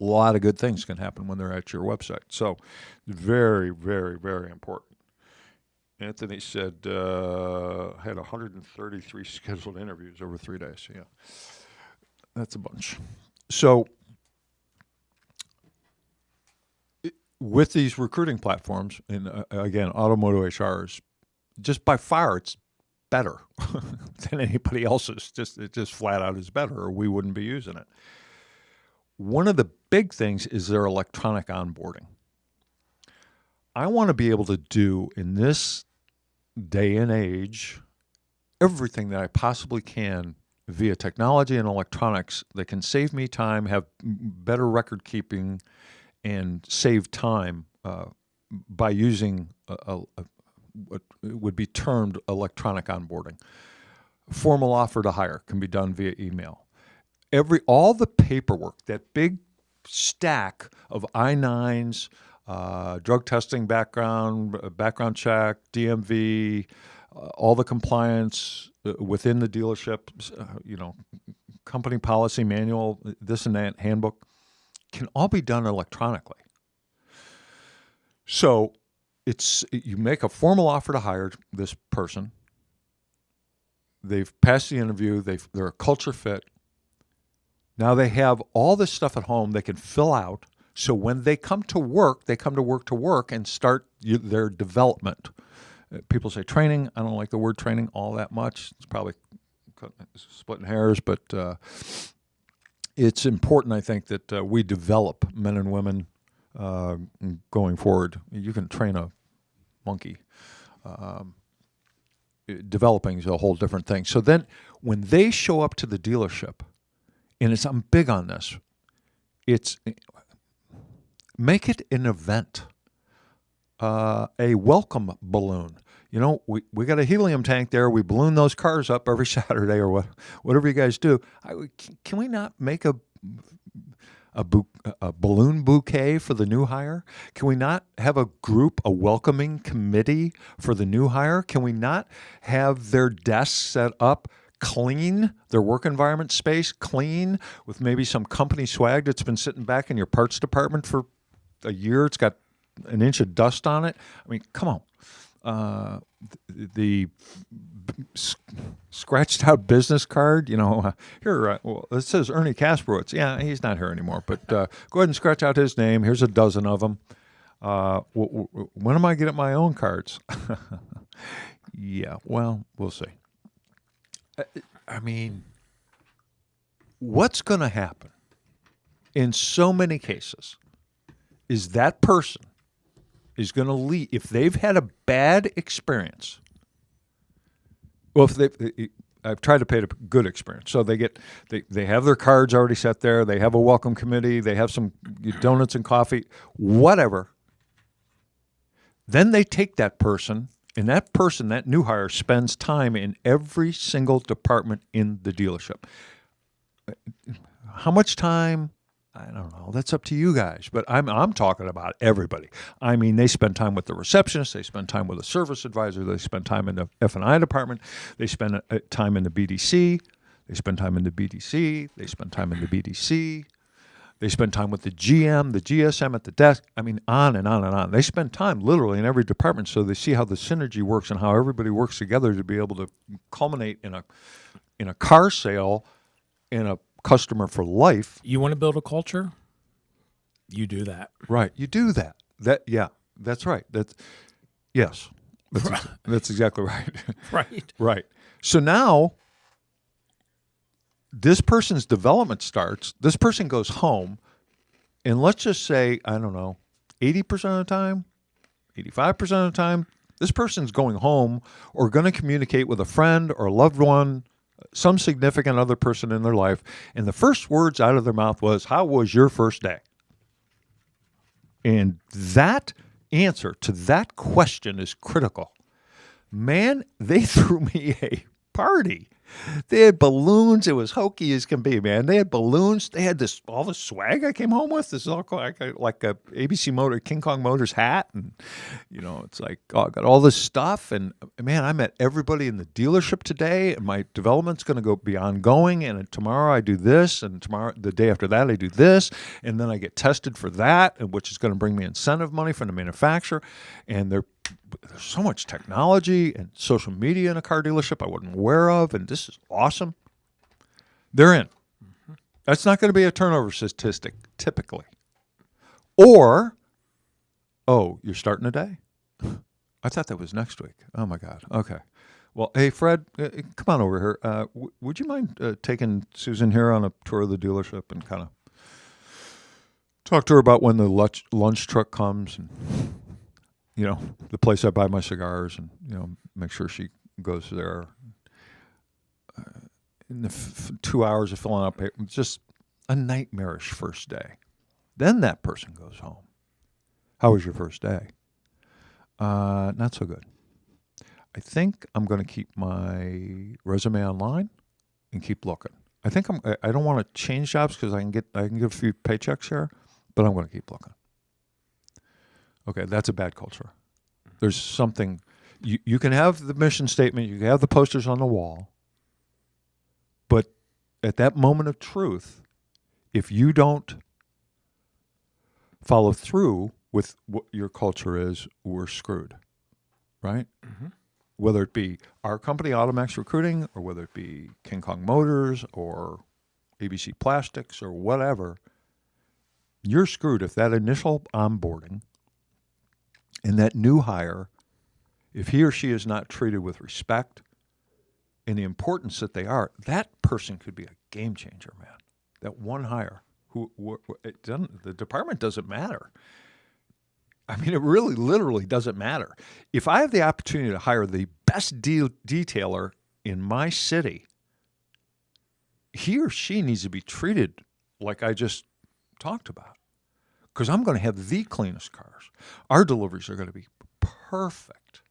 A lot of good things can happen when they're at your website. So very, very, very important. Anthony said, had 133 scheduled interviews over 3 days. Yeah, that's a bunch. So with these recruiting platforms, and again, Automotive HR is just by far, it's better than anybody else's. It just flat out is better, or we wouldn't be using it. One of the big things is their electronic onboarding. I want to be able to do in this day and age everything that I possibly can via technology and electronics that can save me time, have better record keeping, and save time by using what would be termed electronic onboarding. Formal offer to hire can be done via email. All the paperwork, that big stack of I-9s, drug testing background check, DMV, all the compliance within the dealership, company policy manual, this and that, handbook, can all be done electronically. So you make a formal offer to hire this person. They've passed the interview. They're a culture fit. Now they have all this stuff at home they can fill out. So when they come to work, and start their development. People say training. I don't like the word training all that much. It's probably splitting hairs, but it's important, I think, that we develop men and women going forward. You can train a monkey. Developing is a whole different thing. So then when they show up to the dealership, and I'm big on this, make it an event, a welcome balloon. We got a helium tank there. We balloon those cars up every Saturday or whatever you guys do. Can we not make a balloon bouquet for the new hire? Can we not have a welcoming committee for the new hire? Can we not have their desks set up clean, their work environment space clean, with maybe some company swag that's been sitting back in your parts department for a year? It's got an inch of dust on it. I mean, come on. The scratched out business card, here, it says Ernie Kasprowitz. Yeah, he's not here anymore, but go ahead and scratch out his name. Here's a dozen of them. When am I getting my own cards? Yeah, well, we'll see. I mean, what's going to happen in so many cases is that person is going to leave if they've had a bad experience. Well, I've tried to paint a good experience. So they have their cards already set there. They have a welcome committee. They have some donuts and coffee, whatever. Then they take that person, and that new hire, spends time in every single department in the dealership. How much time? I don't know. That's up to you guys. But I'm talking about everybody. I mean, they spend time with the receptionist. They spend time with a service advisor. They spend time in the F&I department. They spend time in the BDC. They spend time in the BDC. They spend time in the BDC. They spend time with the GM, the GSM at the desk. I mean, on and on and on. They spend time literally in every department, so they see how the synergy works and how everybody works together to be able to culminate in in a car sale and a customer for life. You want to build a culture? You do that. Right. You do that. That's right. Yes. That's exactly right. Right. Right. So now this person's development starts, this person goes home, and let's just say, I don't know, 80% of the time, 85% of the time, this person's going home or going to communicate with a friend or a loved one, some significant other person in their life, and the first words out of their mouth was, "How was your first day?" And that answer to that question is critical. Man, they threw me a party. They had balloons. It was hokey as can be, man. They had balloons. They had all the swag I came home with. This is all like a ABC Motor, King Kong Motors hat. And, it's like, I got all this stuff. And, man, I met everybody in the dealership today. And my development's going to be ongoing. And tomorrow I do this. And tomorrow, the day after that, I do this. And then I get tested for that, which is going to bring me incentive money from the manufacturer. And there's so much technology and social media in a car dealership I wasn't aware of, and this is awesome. They're in. That's not going to be a turnover statistic, typically. Or, you're starting today? I thought that was next week. Oh, my God. Okay. Well, hey, Fred, come on over here. Would you mind taking Susan here on a tour of the dealership and kind of talk to her about when the lunch truck comes and the place I buy my cigars, and, make sure she goes there. In the 2 hours of filling out paper, just a nightmarish first day. Then that person goes home. How was your first day? Not so good. I think I'm going to keep my resume online and keep looking. I don't want to change jobs because I can get a few paychecks here, but I'm going to keep looking. Okay, that's a bad culture. There's something, you can have the mission statement, you can have the posters on the wall, but at that moment of truth, if you don't follow through with what your culture is, we're screwed, right? Mm-hmm. Whether it be our company, AutoMax Recruiting, or whether it be King Kong Motors or ABC Plastics or whatever, you're screwed if that initial onboarding and that new hire, if he or she is not treated with respect and the importance that they are, that person could be a game changer, man. That one hire, the department doesn't matter. I mean, it really literally doesn't matter. If I have the opportunity to hire the best detailer in my city, he or she needs to be treated like I just talked about. Because I'm going to have the cleanest cars. Our deliveries are going to be perfect.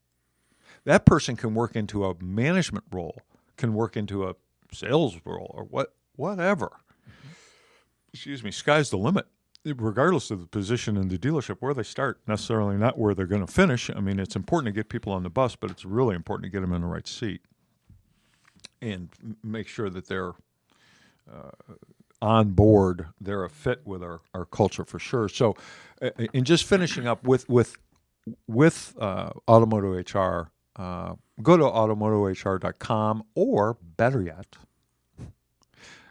That person can work into a management role, can work into a sales role, or whatever. Mm-hmm. Excuse me, sky's the limit. Regardless of the position in the dealership, where they start, necessarily not where they're going to finish. I mean, it's important to get people on the bus, but it's really important to get them in the right seat and make sure that they're on board, they're a fit with our culture for sure. So, in just finishing up with Automotive HR, go to automotivehr.com, or better yet,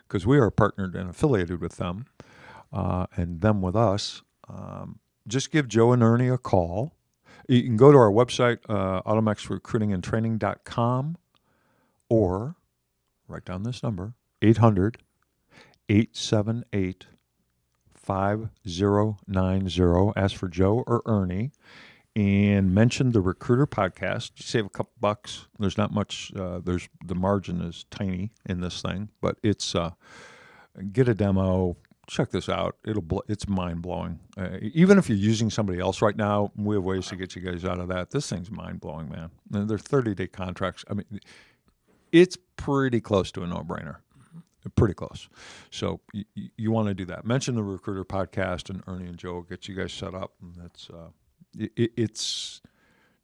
because we are partnered and affiliated with them, and them with us, just give Joe and Ernie a call. You can go to our website, automaxrecruitingandtraining.com, or write down this number, 800-878-5090. Ask for Joe or Ernie and mention the Recruiter Podcast. You save a couple bucks. There's not much. The margin is tiny in this thing, but it's get a demo. Check this out. It's mind blowing. Even if you're using somebody else right now, we have ways to get you guys out of that. This thing's mind blowing, man. And they're 30-day contracts. I mean, it's pretty close to a no-brainer. Pretty close. So you want to do that. Mention the Recruiter Podcast, and Ernie and Joe will get you guys set up. And that's it's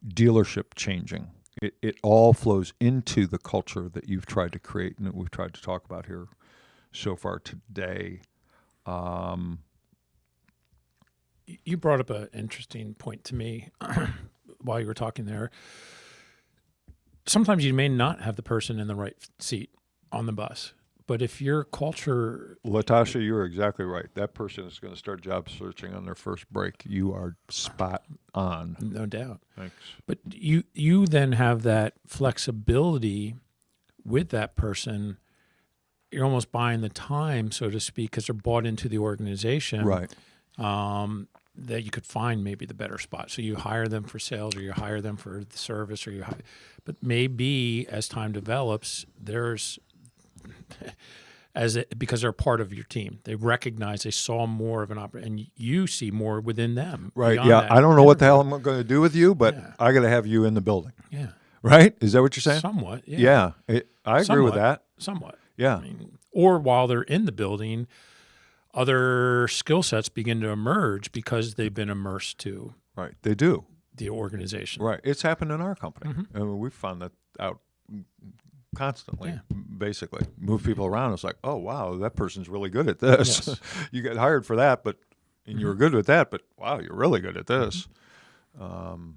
dealership changing. It all flows into the culture that you've tried to create and that we've tried to talk about here so far today. You brought up an interesting point to me while you were talking there. Sometimes you may not have the person in the right seat on the bus. But if your culture, Latasha, you're exactly right. That person is going to start job searching on their first break. You are spot on. no doubt. Thanks. But you then have that flexibility with that person. You're almost buying the time, so to speak, because they're bought into the organization. Right. That you could find maybe the better spot. So you hire them for sales, or you hire them for the service, but maybe as time develops, there's because they're part of your team. They recognize they saw more of an opportunity, and you see more within them. Right. beyond Yeah. that I don't know what the hell interview. I'm going to do with you, but Yeah. I got to have you in the building. Yeah, Right? Is that what you're saying? somewhat. Yeah, I agree with Somewhat. that. somewhat. Yeah. I mean, or while they're in the building, other skill sets begin to emerge because they've been immersed to Right. They do. the organization. Right. It's happened in our company. Mm-hmm. I mean, we've found that out constantly, Yeah. basically. Move people around. It's like, oh, wow, that person's really good at this. Yes. You got hired for that, and you were good at that, but wow, you're really good at this. Mm-hmm.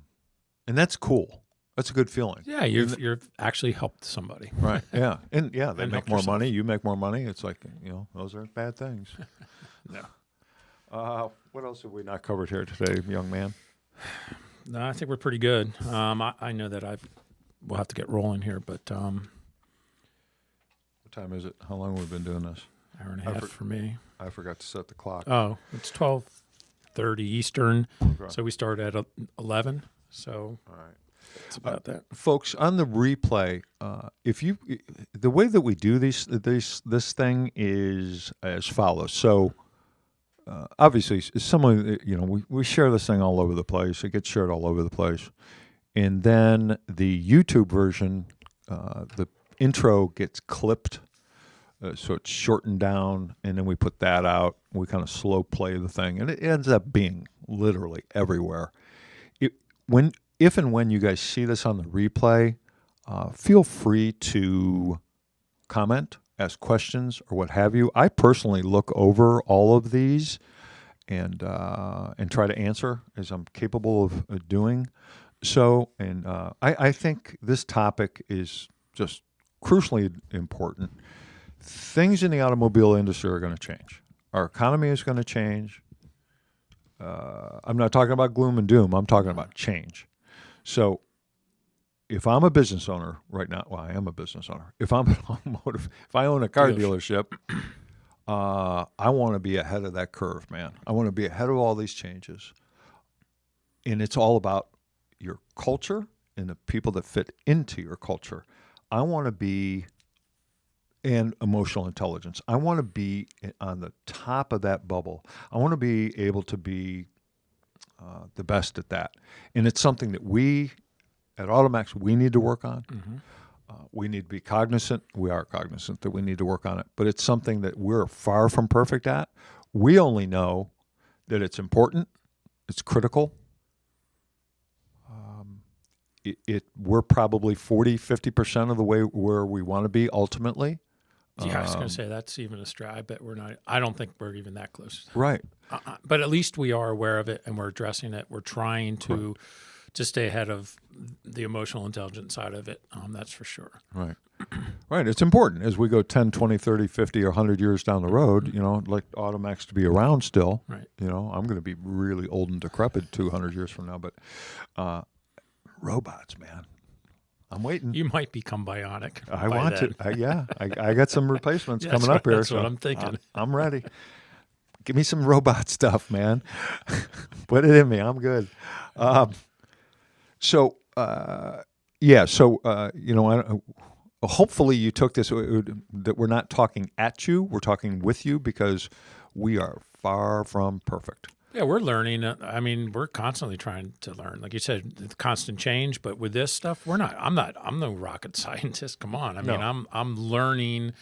And that's cool. That's a good feeling. Yeah, you've actually helped somebody. Right. Yeah. And yeah, they And make help more yourself. money. You make more money. It's like, those aren't bad things. No. What else have we not covered here today, young man? No, I think we're pretty good. I know that we'll have to get rolling here, but What time is it? How long have we been doing this? hour and a half for me. I forgot to set the clock. Oh, it's 12:30 Eastern, Okay. so we start at 11. So All right. it's about that. Folks, on the replay, the way that we do this thing is as follows. So, obviously, someone we share this thing all over the place. It gets shared all over the place, and then the YouTube version, the intro gets clipped, so it's shortened down, and then we put that out. We kind of slow play the thing, and it ends up being literally everywhere. If and when you guys see this on the replay, feel free to comment, ask questions, or what have you. I personally look over all of these and try to answer as I'm capable of doing so. And I think this topic is just crucially important. Things in the automobile industry are going to change. Our economy is going to change. I'm not talking about gloom and doom. I'm talking about change. So if I'm a business owner right now, well, I am a business owner. If I'm an automotive, if I own a car dealership, I want to be ahead of that curve, man. I want to be ahead of all these changes. And it's all about your culture and the people that fit into your culture. I want to be, and emotional intelligence. I want to be on the top of that bubble. I want to be able to be the best at that. And it's something that we at AutoMax, we need to work on. Mm-hmm. We need to be cognizant. We are cognizant that we need to work on it. But it's something that we're far from perfect at. We only know that it's important. It's critical. We're probably 40, 50% of the way where we want to be ultimately. Yeah, I was going to say that's even a stretch. I bet we're not. I don't think we're even that close. Right. But at least we are aware of it and we're addressing it. We're trying to stay ahead of the emotional intelligence side of it. That's for sure. Right. Right. It's important as we go 10, 20, 30, 50, or 100 years down the road, like AutoMax to be around still. Right. I'm going to be really old and decrepit 200 years from now. But robots, man. I'm waiting. You might become bionic. I by want then. to. I got some replacements Yeah, coming up here. That's so what I'm thinking. I'm ready. Give me some robot stuff, man. Put it in me. I'm good. Hopefully you took this, that we're not talking at you, we're talking with you, because we are far from perfect. Yeah, we're learning. I mean, we're constantly trying to learn. Like you said, the constant change. But with this stuff, we're not. I'm no rocket scientist. Come on. I mean, I'm learning.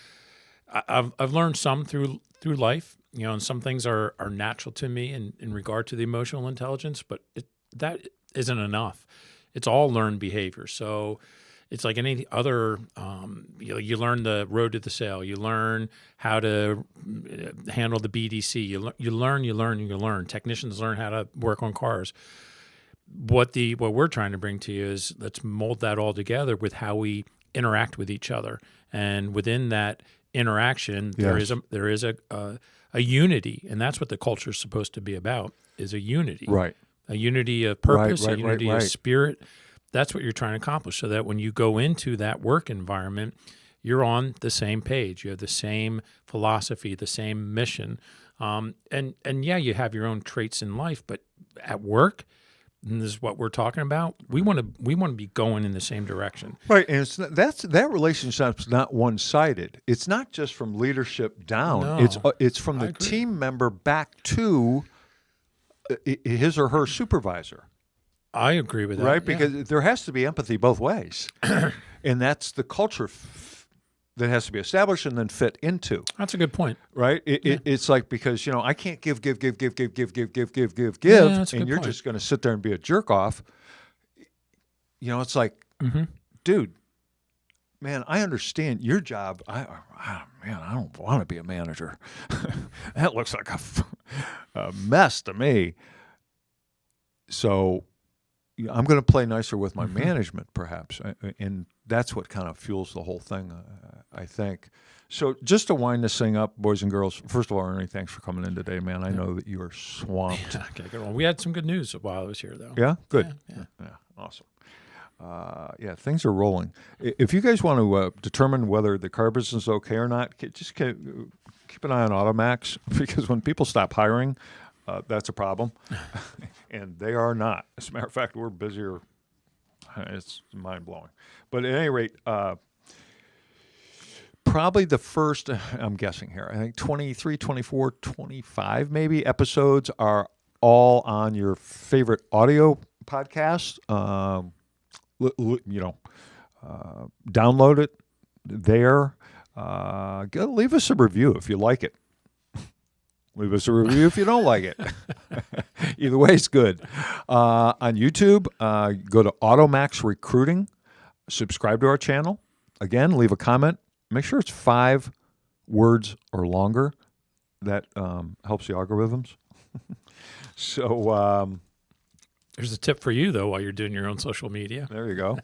I've learned some through life. And some things are natural to me in regard to the emotional intelligence. But that isn't enough. It's all learned behavior. So it's like any other. You learn the road to the sale. You learn how to handle the BDC. You learn. Technicians learn how to work on cars. What we're trying to bring to you is let's mold that all together with how we interact with each other, and within that interaction, Yes. there is a unity, and that's what the culture is supposed to be about: is a unity, Right. a unity of purpose, Right, a unity right. of spirit. That's what you're trying to accomplish, so that when you go into that work environment, you're on the same page. You have the same philosophy, the same mission, and yeah, you have your own traits in life, but at work, and this is what we're talking about. We want to be going in the same direction. Right, and that relationship's not one-sided. It's not just from leadership down. No, It's from I the agree. team member back to his or her supervisor. I agree with that. Right, yeah. because there has to be empathy both ways, and that's the culture that has to be established and then fit into. That's a good point. Right, it's like, because I can't give, Yeah, that's a and good you're point. just going to sit there and be a jerk off. It's like, Mm-hmm. dude, man, I understand your job. I don't want to be a manager. That looks like a mess to me. So I'm going to play nicer with my management, perhaps, and that's what kind of fuels the whole thing, I think. So just to wind this thing up, boys and girls, first of all, Ernie, thanks for coming in today, man. I know that you are swamped. Okay, good one. We had some good news while I was here, though. Yeah? Good. Yeah. Yeah, awesome. Things are rolling. If you guys want to determine whether the car business is okay or not, just keep an eye on AutoMax, because when people stop hiring, that's a problem. And they are not. As a matter of fact, we're busier. It's mind-blowing. But at any rate, probably the first, I'm guessing here, I think 23, 24, 25 maybe episodes are all on your favorite audio podcast. Download it there. Leave us a review if you like it. Leave us a review if you don't like it. Either way, it's good. On YouTube, go to AutoMax Recruiting. Subscribe to our channel. Again, leave a comment. Make sure it's 5 words or longer. That helps the algorithms. So There's a tip for you, though, while you're doing your own social media. there you go.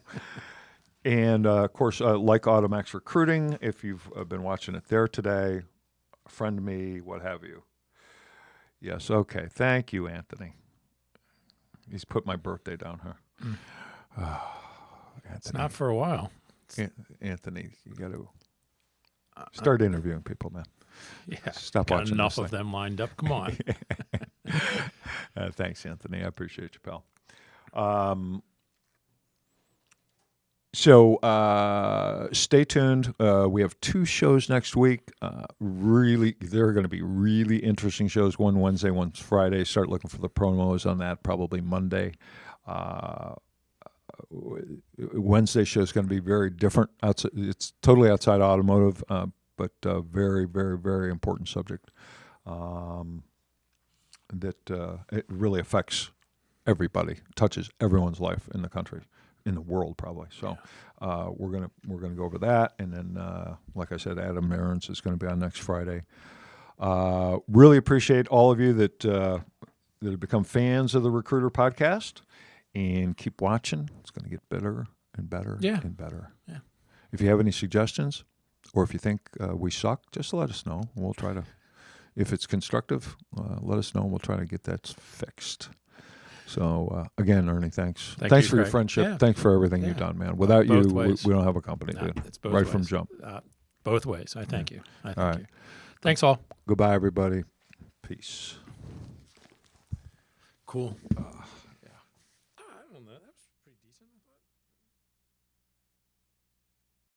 And, of course, like AutoMax Recruiting, if you've been watching it there today, friend me, what have you. Yes, okay. Thank you, Anthony. He's put my birthday down, huh? It's not for a while. Anthony, you got to start interviewing people, man. Yeah, Stop got watching enough this of thing. them lined up. Come on. Thanks, Anthony. I appreciate you, pal. So stay tuned. We have 2 shows next week. They're going to be really interesting shows. One Wednesday, one's Friday. Start looking for the promos on that probably Monday. Wednesday show is going to be very different. It's totally outside automotive, but very, very, very important subject that it really affects everybody, touches everyone's life in the country, in the world probably. So we're gonna go over that, and then like I said, Adam Aarons is going to be on next Friday. Really appreciate all of you that have become fans of the Recruiter podcast, and keep watching. It's going to get better and better and better. Yeah. If you have any suggestions, or if you think we suck, just let us know. We'll try to. If it's constructive, let us know, and we'll try to get that fixed. So, again, Ernie, thanks. Thank Thanks you, for your Craig. friendship. Yeah. Thanks for everything you've done, man. Without you, Both we ways. don't have a company, No, dude. it's both Right ways. from jump. Both ways. I thank you. I All thank right. you. Thanks, all. Goodbye, everybody. Peace. Cool.